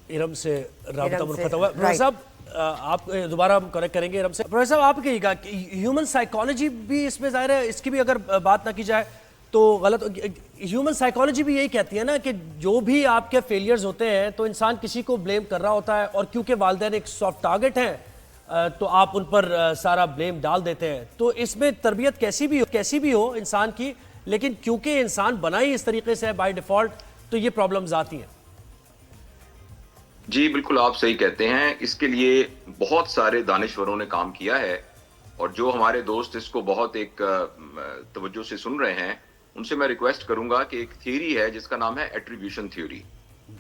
ارم سے رابطہ منقطع ہوا. پروفیسر صاحب آپ دوبارہ ہم کریکٹ کریں گے ارم سے. پروفیسر صاحب آپ کہیے گا کہ ہیومن سائیکالوجی بھی اس میں ظاہر ہے, اس کی بھی اگر بات نہ کی جائے تو غلط. ہیومن سائیکالوجی بھی یہی کہتی ہے نا کہ جو بھی آپ کے فیلیئرز ہوتے ہیں تو انسان کسی کو بلیم کر رہا ہوتا ہے, اور کیونکہ والدین ایک سافٹ ٹارگٹ ہیں تو آپ ان پر سارا بلیم ڈال دیتے ہیں. تو اس میں تربیت کیسی بھی ہو انسان کی, لیکن کیونکہ انسان بنا ہی اس طریقے سے ہے بائی ڈیفالٹ, تو یہ پرابلمز آتی ہیں. جی بالکل آپ صحیح کہتے ہیں. اس کے لیے بہت سارے دانشوروں نے کام کیا ہے, اور جو ہمارے دوست اس کو بہت ایک توجہ سے سن رہے ہیں ان سے میں ریکویسٹ کروں گا کہ ایک تھیوری ہے جس کا نام ہے ایٹریبیوشن تھیوری,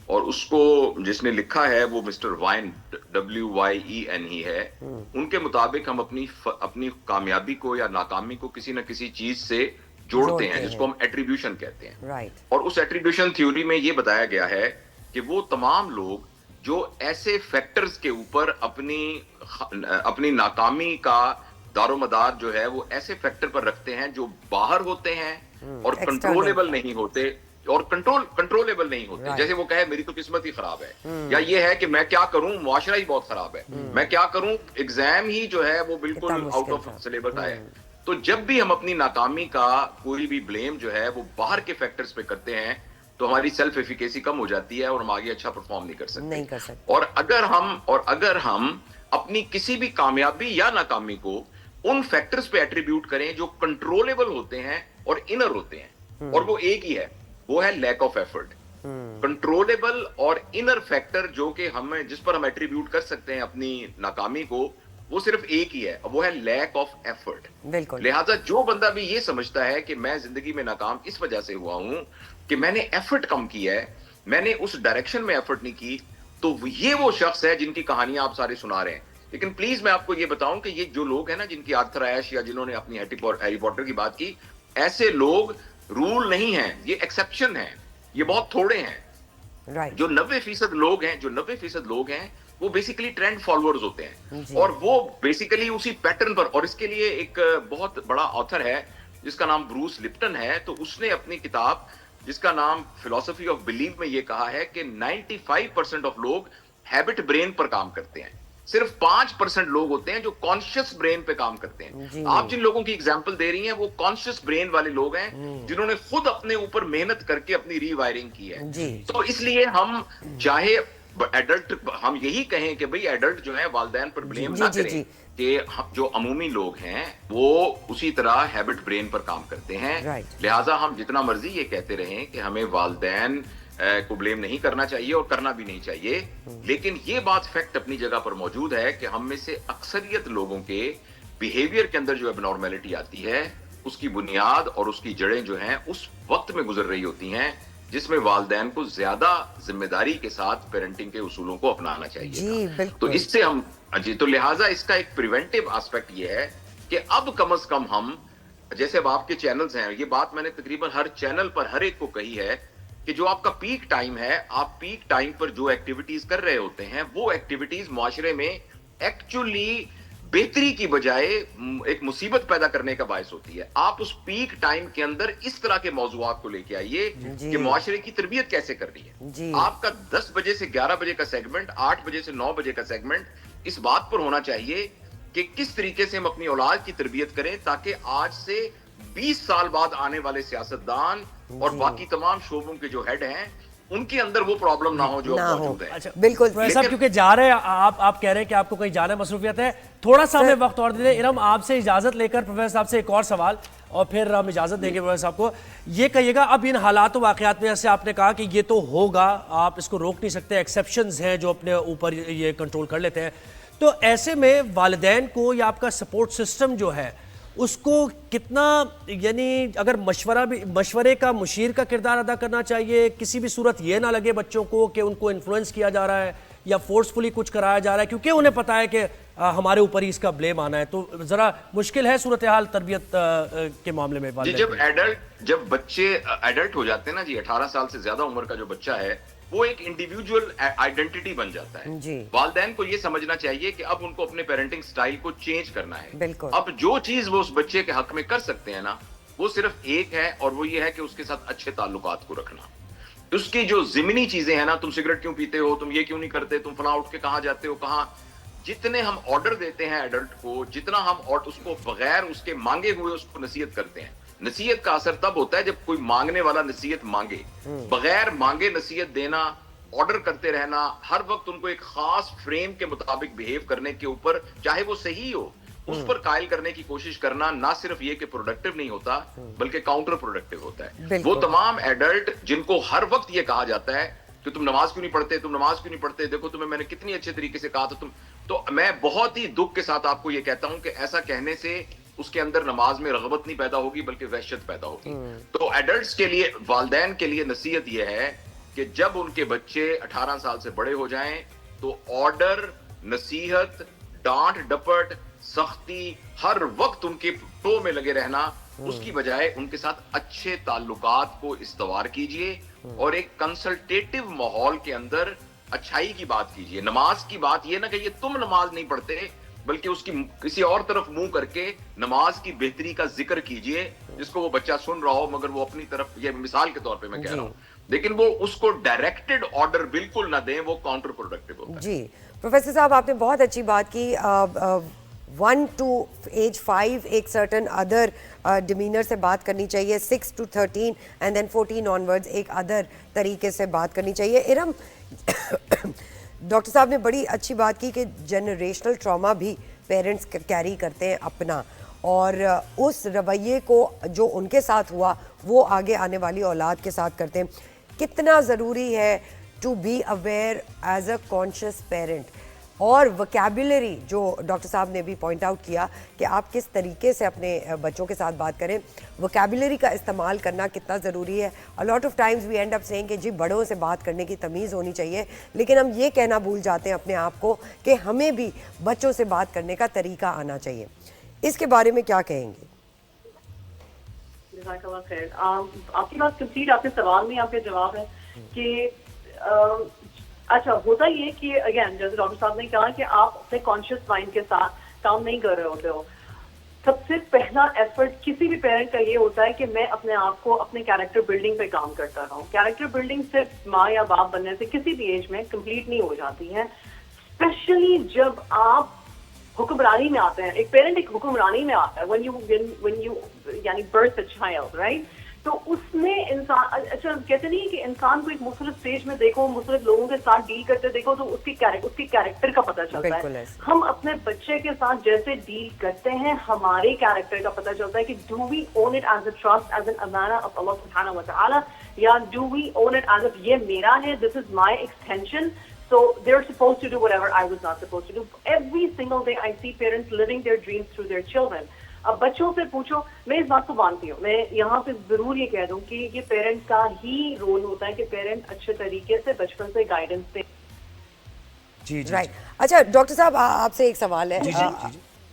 اور اس کو جس نے لکھا ہے وہ مسٹر وائن, WYEN ہی ہے. ان کے مطابق ہم اپنی کامیابی کو یا ناکامی کو کسی نہ کسی چیز سے جوڑتے ہیں جس کو ہم ایٹریبیوشن کہتے ہیں. رائٹ. اور اس ایٹریبیوشن تھیوری میں یہ بتایا گیا ہے کہ وہ تمام لوگ جو ایسے فیکٹرز کے اوپر اپنی ناکامی کا دار و مدار جو ہے وہ ایسے فیکٹر پر رکھتے ہیں جو باہر ہوتے ہیں اور کنٹرولیبل نہیں ہوتے کنٹرولیبل نہیں ہوتے. جیسے وہ کہے میری تو قسمت ہی خراب ہے, یا یہ ہے کہ میں کیا کروں معاشرہ ہی بہت خراب ہے, میں کیا کروں ایگزام ہی جو ہے وہ بالکل آؤٹ آف سلیبس آئے. تو جب بھی ہم اپنی ناکامی کا کوئی بھی بلیم جو ہے وہ باہر کے فیکٹرز پہ کرتے ہیں تو ہماری سیلف ایفیکیسی کم ہو جاتی ہے اور ہم آگے اچھا پرفارم نہیں کر سکتے. اور اگر ہم اپنی کسی بھی کامیابی یا ناکامی کو ان فیکٹرز پہ ایٹریبیوٹ کریں جو کنٹرولیبل ہوتے ہیں اور انر ہوتے ہیں, اور وہ ایک ہی ہے, وہ ہے لیک آف ایفرٹ. کنٹرولیبل اور انر فیکٹر جو کہ جس پر ہم ایٹریبیوٹ کر سکتے ہیں اپنی ناکامی کو, وہ صرف ایک ہی ہے, وہ ہے لیک آف ایفرٹ. لہٰذا جو بندہ بھی یہ سمجھتا ہے کہ میں زندگی میں ناکام اس وجہ سے ہوا ہوں کہ میں نے ایفرٹ کم کیا ہے, میں نے اس ڈائریکشن میں ایفرٹ نہیں کی, تو یہ وہ شخص ہے جن کی کہانیاں آپ سارے سنا رہے ہیں. لیکن پلیز میں آپ کو یہ بتاؤں کہ یہ جو لوگ ہیں نا جن کی آرتھر ایش یا جنہوں نے اپنی ہیری پوٹر کی بات کی, ایسے لوگ رول نہیں ہیں, یہ ایکسیپشن ہیں, یہ بہت تھوڑے ہیں. جو 90% لوگ ہیں وہ بیسیکلی ٹرینڈ فالوورز ہوتے ہیں, اور وہ بیسیکلی اسی پیٹرن پر. اور اس کے لیے ایک بہت بڑا آتھر ہے جس کا نام بروس لپٹن ہے, تو اس نے اپنی کتاب جس کا نام فلسفی آف بلیو میں یہ کہا ہے کہ 95% آف لوگ ہیبٹ برین پر کام کرتے ہیں, صرف 5% لوگ ہوتے ہیں جو کانشیس برین پہ کام کرتے ہیں. آپ جن لوگوں کی ایگزامپل دے رہی ہیں وہ کانشیس برین والے لوگ ہیں جنہوں نے خود اپنے اوپر محنت کر کے اپنی ری وائرنگ کی ہے. تو اس لیے ہم چاہے ایڈلٹ ہم یہی کہیں کہ بھئی ایڈلٹ جو ہے والدین پر بلیم نہ کریں کہ جو عمومی لوگ ہیں وہ اسی طرح ہیبٹ برین پر کام کرتے ہیں. لہٰذا ہم جتنا مرضی یہ کہتے رہیں کہ ہمیں والدین کو بلیم نہیں کرنا چاہیے اور کرنا بھی نہیں چاہیے, لیکن یہ بات فیکٹ اپنی جگہ پر موجود ہے کہ ہم میں سے اکثریت لوگوں کے بیہیویئر کے اندر جو اب نارمیلٹی آتی ہے اس کی بنیاد اور اس کی جڑیں جو ہیں اس وقت میں گزر رہی ہوتی ہیں جس میں والدین کو زیادہ ذمہ داری کے ساتھ پیرنٹنگ کے اصولوں کو اپنانا چاہیے. تو اس سے ہم تو لہٰذا اس کا ایک پریونٹیو آسپیکٹ یہ ہے کہ اب کم از کم ہم جیسے اب آپ کے چینلز ہیں, یہ بات میں نے تقریباً ہر چینل پر ہر ایک کو کہی ہے کہ جو آپ کا پیک ٹائم ہے, آپ پیک ٹائم پر جو ایکٹیویٹیز کر رہے ہوتے ہیں وہ ایکٹیویٹیز معاشرے میں ایکچولی بہتری کی بجائے ایک مصیبت پیدا کرنے کا باعث ہوتی ہے. آپ اس پیک ٹائم کے اندر اس طرح کے موضوعات کو لے کے آئیے کہ معاشرے کی تربیت کیسے کرنی ہے. آپ کا 10 بجے سے 11 بجے کا سیگمنٹ, 8 بجے سے 9 بجے کا سیگمنٹ اس بات پر ہونا چاہیے کہ کس طریقے سے ہم اپنی اولاد کی تربیت کریں تاکہ آج سے 20 سال بعد آنے والے سیاستدان اور باقی تمام شعبوں کے جو ہیڈ ہیں ان کے اندر وہ پرابلم نہ ہو جو موجود ہے. بالکل صاحب, کیونکہ جا رہے ہیں آپ کہہ رہے ہیں کہ آپ کو کہیں جانا مصروفیت ہے, تھوڑا سا ہمیں وقت اور دے دیں. ارم آپ سے اجازت لے کر پروفیسر صاحب سے ایک اور سوال اور پھر ہم اجازت دیں گے. پروفیسر صاحب کو یہ کہیے گا, اب ان حالات و واقعات میں جیسے آپ نے کہا کہ یہ تو ہوگا, آپ اس کو روک نہیں سکتے, ایکسیپشنز ہیں جو اپنے اوپر یہ کنٹرول کر لیتے ہیں, تو ایسے میں والدین کو یا آپ کا سپورٹ سسٹم جو ہے اس کو کتنا, یعنی اگر مشورے کا مشیر کا کردار ادا کرنا چاہیے, کسی بھی صورت یہ نہ لگے بچوں کو کہ ان کو انفلوئنس کیا جا رہا ہے یا فورسفلی کچھ کرایا جا رہا ہے کیونکہ انہیں پتا ہے کہ ہمارے اوپر ہی اس کا بلیم آنا ہے. تو ذرا مشکل ہے صورتحال تربیت کے معاملے میں. جب بچے ایڈلٹ ہو جاتے ہیں نا جی, 18 سال سے زیادہ عمر کا جو بچہ ہے وہ ایک انڈیویجول آئیڈینٹی بن جاتا ہے. والدین کو یہ سمجھنا چاہیے کہ اب ان کو اپنے پیرنٹنگ سٹائل کو چینج کرنا ہے. اب جو چیز وہ اس بچے کے حق میں کر سکتے ہیں نا وہ صرف ایک ہے, اور وہ یہ ہے کہ اس کے ساتھ اچھے تعلقات کو رکھنا. اس کی جو ضمنی چیزیں ہیں نا, تم سگریٹ کیوں پیتے ہو, تم یہ کیوں نہیں کرتے, تم فلاں اٹھ کے کہاں جاتے ہو, کہاں, جتنے ہم آرڈر دیتے ہیں ایڈلٹ کو, جتنا ہم اس کو بغیر اس کے مانگے ہوئے اس کو نصیحت کرتے ہیں. نصیحت کا اثر تب ہوتا ہے جب کوئی مانگنے والا نصیحت مانگے. بغیر مانگے نصیحت دینا, آرڈر کرتے رہنا, ہر وقت ان کو ایک خاص فریم کے مطابق بیہیو کرنے کے اوپر, چاہے وہ صحیح ہو, اس پر قائل کرنے کی کوشش کرنا نہ صرف یہ کہ پروڈکٹیو نہیں ہوتا بلکہ کاؤنٹر پروڈکٹیو ہوتا ہے. وہ تمام ایڈلٹ جن کو ہر وقت یہ کہا جاتا ہے کہ تم نماز کیوں نہیں پڑھتے, تم نماز کیوں نہیں پڑھتے, دیکھو تمہیں میں نے کتنی اچھے طریقے سے کہا تھا, تو میں بہت ہی دکھ کے ساتھ آپ کو یہ کہتا ہوں کہ ایسا کہنے سے اس کے اندر نماز میں رغبت نہیں پیدا ہوگی بلکہ وحشت پیدا ہوگی. تو ایڈلٹس کے لیے, والدین کے لیے نصیحت یہ ہے کہ جب ان کے بچے 18 سال سے بڑے ہو جائیں تو آرڈر, نصیحت, ڈانٹ ڈپٹ, سختی, ہر وقت ان کے ٹو میں لگے رہنا اس کی بجائے ان کے ساتھ اچھے تعلقات کو استوار کیجئے اور ایک کنسلٹیٹو ماحول کے اندر اچھائی کی بات کیجئے. نماز کی بات یہ نہ کہ یہ تم نماز نہیں پڑھتے، بلکہ اس کی کسی اور طرف منہ کر کے نماز کی بہتری کا ذکر کیجئے جس کو وہ بچہ سن رہا ہو مگر وہ اپنی طرف، یہ مثال کے طور پہ میں کہہ رہا ہوں، لیکن وہ اس کو ڈائریکٹڈ آرڈر بالکل نہ دیں، وہ کاؤنٹر پروڈکٹیو ہوتا ہے. جی پروفیسر صاحب آپ نے بہت اچھی بات کی. 1 to age 5 ایک سرٹن ادر ڈیمینر سے بات کرنی چاہیے, 6 to 13 اینڈ دین 14 آنورڈز ایک ادر طریقے سے بات کرنی چاہیے. ارم ڈاکٹر صاحب نے بڑی اچھی بات کی کہ جنریشنل ٹراما بھی پیرنٹس کیری کرتے ہیں اپنا, اور اس رویے کو جو ان کے ساتھ ہوا وہ آگے آنے والی اولاد کے ساتھ کرتے ہیں. کتنا ضروری ہے to be aware as a conscious parent, اور وکیبولری جو ڈاکٹر صاحب نے بھی پوائنٹ آؤٹ کیا کہ آپ کس طریقے سے اپنے بچوں کے ساتھ بات کریں, وکیبولری کا استعمال کرنا کتنا ضروری ہے. A lot of times we end up seeing کہ جی بڑوں سے بات کرنے کی تمیز ہونی چاہیے, لیکن ہم یہ کہنا بھول جاتے ہیں اپنے آپ کو کہ ہمیں بھی بچوں سے بات کرنے کا طریقہ آنا چاہیے. اس کے بارے میں کیا کہیں گے؟ جزاک اللہ خیر. آپ کی بات کمپلیٹ, آپ کے سوال میں آپ کا جواب ہے کہ اچھا ہوتا یہ کہ اگین جیسے ڈاکٹر صاحب نے کہا کہ آپ اپنے کانشیس مائنڈ کے ساتھ کام نہیں کر رہے ہوتے ہو. سب سے پہلا ایفرٹ کسی بھی پیرنٹ کا یہ ہوتا ہے کہ میں اپنے آپ کو اپنے کیریکٹر بلڈنگ پہ کام کرتا رہوں. کیریکٹر بلڈنگ صرف ماں یا باپ بننے سے کسی بھی ایج میں کمپلیٹ نہیں ہو جاتی ہے, اسپیشلی جب آپ حکمرانی میں آتے ہیں. ایک پیرنٹ ایک حکمرانی میں آتا ہے when you یعنی birth a child, right? تو اس میں انسان, اچھا کہتے نہیں کہ انسان کو ایک مختلف اسٹیج میں دیکھو, مختلف لوگوں کے ساتھ ڈیل کرتے دیکھو تو اس کی کیریکٹر کا پتہ چلتا ہے. ہم اپنے بچے کے ساتھ جیسے ڈیل کرتے ہیں ہمارے کیریکٹر کا پتہ چلتا ہے کہ do we own it as a trust, as an امانہ آف اللہ سبحانہ وتعالی, یا do we own it as if یہ میرا ہے, this is my extension, so they're supposed to do whatever I was not supposed to do. Every single day I see parents living their dreams through their children. اب بچوں سے پوچھو, میں اس بات کو مانتی ہوں, میں یہاں پہ ضرور یہ کہہ دوں کہ یہ پیرنٹ کا ہی رول ہوتا ہے کہ پیرنٹ اچھے طریقے سے بچپن سے گائیڈنس دیں. جی جی رائٹ. اچھا ڈاکٹر صاحب آپ سے ایک سوال ہے,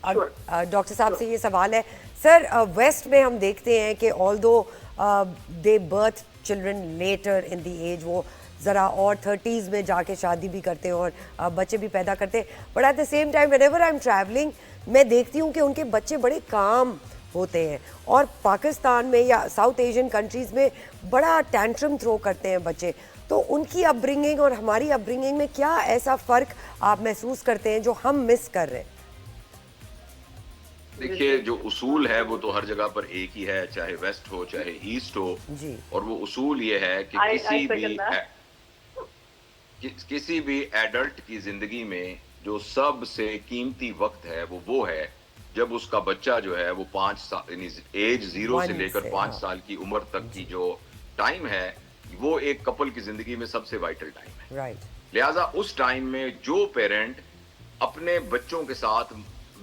ڈاکٹر صاحب سے یہ سوال ہے سر, ویسٹ میں ہم دیکھتے ہیں کہ although they birth children later in the age, وہ ذرا اور 30s میں جا کے شادی بھی کرتے ہیں اور بچے بھی پیدا کرتے ہیں, but at the same time whenever I am travelling میں دیکھتی ہوں کہ ان کے بچے بڑے کام ہوتے ہیں, اور پاکستان میں یا ساؤتھ ایشین کنٹریز میں بڑا ٹینٹرم تھرو کرتے ہیں بچے. تو ان کی اپ برنگنگ اور ہماری اپ برنگنگ میں کیا ایسا فرق آپ محسوس کرتے ہیں جو ہم مس کر رہے ہیں؟ دیکھیے جو اصول ہے وہ تو ہر جگہ پر ایک ہی ہے, چاہے ویسٹ ہو چاہے ایسٹ ہو, اور وہ اصول یہ ہے کہ کسی بھی ایڈلٹ کی زندگی میں جو سب سے قیمتی وقت ہے وہ ہے جب اس کا بچہ جو ہے وہ 5 سال یعنی ایج 0 سے لے کر 5 سال کی عمر تک کی جو ٹائم ہے وہ ایک کپل کی زندگی میں سب سے وائٹل ٹائم ہے. لہٰذا اس ٹائم میں جو پیرنٹ اپنے بچوں کے ساتھ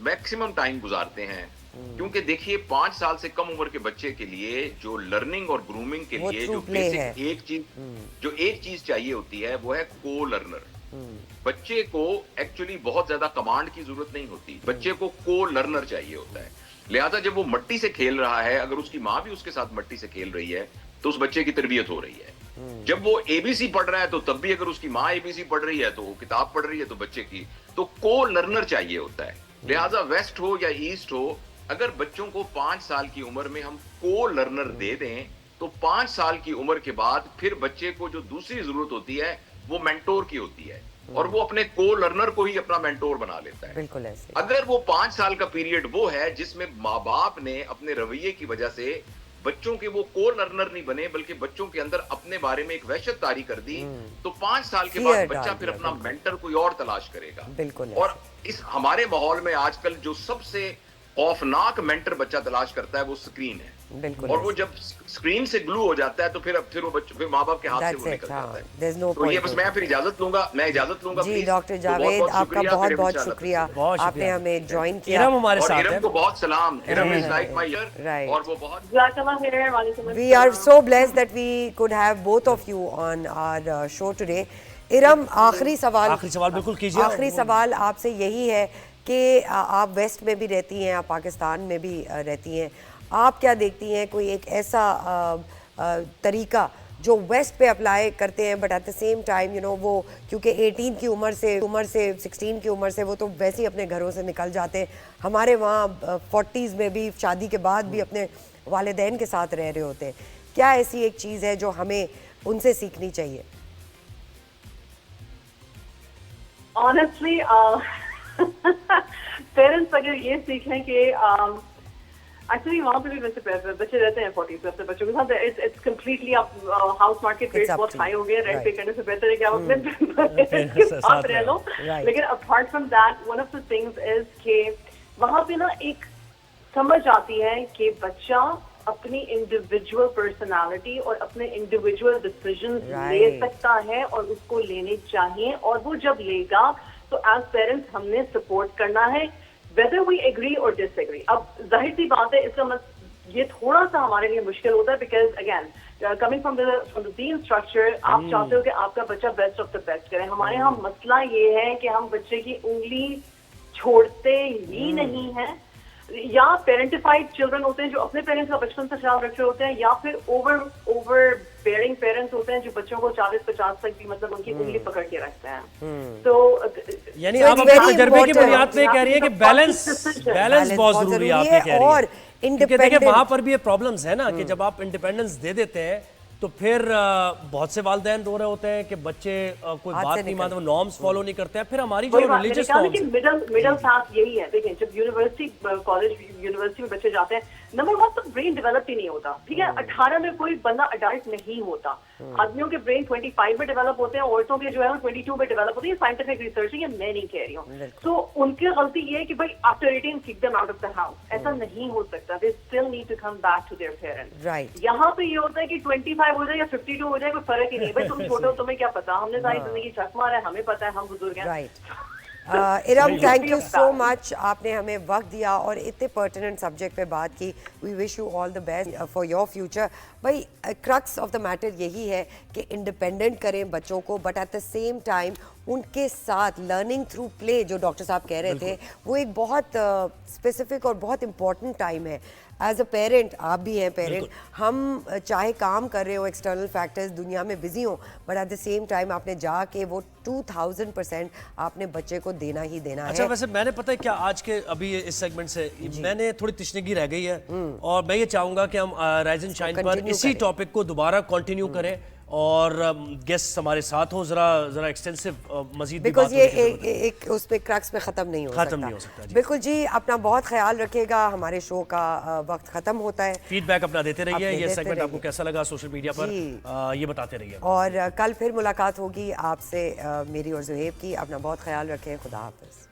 میکسیمم ٹائم گزارتے ہیں, کیونکہ دیکھیے 5 سال سے کم عمر کے بچے کے لیے جو لرننگ اور گرومنگ کے لیے جو بیسک ایک چیز چاہیے ہوتی ہے وہ ہے کو لرنر. بچے کو ایکچولی بہت زیادہ کمانڈ کی ضرورت نہیں ہوتی, بچے کو کو لرنر چاہیے ہوتا ہے. لہذا جب وہ مٹی سے کھیل رہا ہے, اگر اس کی ماں بھی اس کے ساتھ مٹی سے کھیل رہی ہے تو اس بچے کی تربیت ہو رہی ہے. جب وہ اے بی سی پڑھ رہا ہے تو تب بھی اگر اس کی ماں اے بی سی پڑھ رہی ہے تو وہ کتاب پڑھ رہی ہے تو بچے کی تو کو لرنر چاہیے ہوتا ہے. لہذا ویسٹ ہو یا ایسٹ ہو, اگر بچوں کو 5 سال کی عمر میں ہم کو لرنر دے دیں تو 5 سال کی عمر کے بعد پھر بچے کو جو دوسری ضرورت ہوتی ہے وہ مینٹور کی ہوتی ہے, اور وہ اپنے کو لرنر کو ہی اپنا مینٹور بنا لیتا ہے. بالکل ایسے. اگر وہ 5 سال کا پیریڈ وہ ہے جس میں ماں باپ نے اپنے رویے کی وجہ سے بچوں کے وہ کو لرنر نہیں بنے بلکہ بچوں کے اندر اپنے بارے میں ایک وحشت طاری کر دی, تو 5 سال کے بعد بچہ پھر اپنا مینٹر کوئی اور تلاش کرے گا. بالکل. اور اس ہمارے ماحول میں آج کل جو سب سے خوفناک مینٹر بچہ تلاش کرتا ہے وہ اسکرین ہے. بالکل. اور وہ جب اسکرین سے گلو ہو جاتا ہے تو پھر وہ بچہ پھر ماں باپ کے ہاتھ سے وہ نکل جاتا ہے. تو یہ بس میں پھر اجازت لوں گا. جی ڈاکٹر جاوید آپ کا بہت بہت شکریہ, آپ نے ہمیں جوائن کیا. ارم ہمارے ساتھ ہے, ارم کو بہت سلام. Iram is like my air, اور وہ بہت We are so blessed that we could have both of you on our show today. Iram آخری سوال بالکل کیجیے. آخری سوال آپ سے یہی ہے کہ آپ ویسٹ میں بھی رہتی ہیں, آپ پاکستان میں بھی رہتی ہیں, آپ کیا دیکھتی ہیں کوئی ایک ایسا طریقہ جو ویسٹ پہ اپلائی کرتے ہیں but at the same time you know وہ کیونکہ 18 کی عمر سے 16 کی عمر سے وہ تو ویسے ہی اپنے گھروں سے نکل جاتے ہیں, ہمارے وہاں 40s میں بھی شادی کے بعد بھی اپنے والدین کے ساتھ رہ رہے ہوتے ہیں, کیا ایسی ایک چیز ہے جو ہمیں ان سے سیکھنی چاہیے؟ آنیسٹلی پیرنٹس اگر یہ سیکھ لیں کہ ایکچولی وہاں پہ بھی ویسے بچے رہتے ہیں 40s میں اپنے بچوں کے ساتھ, اٹس کمپلیٹلی اب ہاؤس مارکیٹ ریٹ بہت ہائی ہو گیا, رینٹ پے کرنے سے بہتر ہے کہ آپ اپنے ساتھ رہ لو. لیکن apart from that one of the things is کہ وہاں پہ نا ایک سمجھ آتی ہے کہ بچہ اپنی انڈیویجول پرسنالٹی اور اپنے انڈیویجول ڈیسیژنز لے سکتا ہے اور اس کو لینے چاہیے, اور وہ جب لے گا تو ایز پیرنٹس ہم نے سپورٹ کرنا ہے whether we agree or disagree. اب ظاہر سی بات ہے اس کا یہ تھوڑا سا ہمارے لیے مشکل ہوتا ہے because again coming from the then structure آپ چاہتے ہو کہ آپ کا بچہ بیسٹ آف دا بیسٹ کرے. ہمارے یہاں مسئلہ یہ ہے کہ ہم بچے کی انگلی چھوڑتے ہی نہیں ہیں, یا پیرنٹیفائڈ چلڈرن ہوتے ہیں جو اپنے پیرنٹس کا بچپن سے خیال رکھ رہے ہوتے ہیں, یا پھر اوور بیئرنگ پیرنٹس ہوتے ہیں جو بچوں کو 40-50 تک بھی مطلب ان کی انگلی پکڑ کے رکھتے ہیں. تو یعنی آپ اپنے تجربے کی بنیاد پہ کہہ رہی ہیں کہ بیلنس بہت ضروری ہے, آپ یہ کہہ رہی ہیں کیونکہ دیکھیں وہاں پر بھی یہ پرابلمز ہے نا کہ جب آپ انڈیپینڈنس دے دیتے ہیں تو پھر بہت سے والدین رو رہے ہوتے ہیں کہ بچے کوئی بات نہیں مانتے, وہ نارمز فالو نہیں کرتے ہیں. پھر ہماری جو ریلیجس مڈل کلاس یہی ہے. دیکھیں جب یونیورسٹی کالج یونیورسٹی میں بچے جاتے ہیں, نمبر 1 تو برین ڈیولپ ہی نہیں ہوتا, ٹھیک ہے. 18 میں کوئی بندہ اڈلٹ نہیں ہوتا. آدمیوں کے برین 25 میں ڈیولپ ہوتے ہیں, عورتوں کے جو ہے 22 میں ڈیولپ ہوتے ہیں. یہ سائنٹیفک ریسرچ ہے, یہ میں نہیں کہہ رہی ہوں. تو ان کی غلطی یہ ہے کہ بھائی after 18 kick them out of the house. ایسا نہیں ہو سکتا. They still need to come back to their parents. یہاں پہ یہ ہوتا ہے کہ 25 ہو جائے یا 52 ہو جائے, کوئی فرق ہی نہیں. بھائی تم چھوٹے ہو, تمہیں کیا پتا, ہم نے ساری زندگی چک مارا ہے, ہمیں پتا ہے, ہم بزرگ ہیں. Iram thank you so much, آپ نے ہمیں وقت دیا اور اتنے پرٹیننٹ سبجیکٹ پہ بات کی. We wish you all the best for your future. بھائی کرکس آف دا میٹر یہی ہے کہ انڈیپینڈنٹ کریں بچوں کو, but at the same time ان کے ساتھ لرننگ تھرو پلے جو ڈاکٹر صاحب کہہ رہے تھے وہ ایک بہت اسپیسیفک اور بہت امپورٹنٹ ٹائم ہے. ایز اے پیرنٹ, آپ بھی ہیں پیرنٹ, ہم چاہے کام کر رہے ہو, ایکسٹرنل فیکٹرز دنیا میں بزی ہوں, but at the same time آپ نے جا کے وہ 2000% آپ نے بچے کو دینا ہی دینا ہے. اچھا ویسے میں نے پتہ ہے کیا آج کے ابھی اس سیگمنٹ سے میں نے تھوڑی تشنگی رہ گئی ہے, اور میں یہ چاہوں گا کہ ہم رائز اینڈ شائن پر اسی ٹاپک کو دوبارہ کنٹینیو کریں اور گیسٹ ہمارے ساتھ ہوں, ذرا ایکسٹینسو مزید بھی بات. یہ ایک اس پہ کرکس پہ ختم نہیں ہو سکتا. بالکل جی, اپنا بہت خیال رکھیے گا. ہمارے شو کا وقت ختم ہوتا ہے. فیڈ بیک اپنا دیتے رہیے. یہ سیگمنٹ آپ کو کیسا لگا سوشل میڈیا پر یہ بتاتے رہیے. اور کل پھر ملاقات ہوگی آپ سے, میری اور زہیب کی. اپنا بہت خیال رکھیں. خدا حافظ.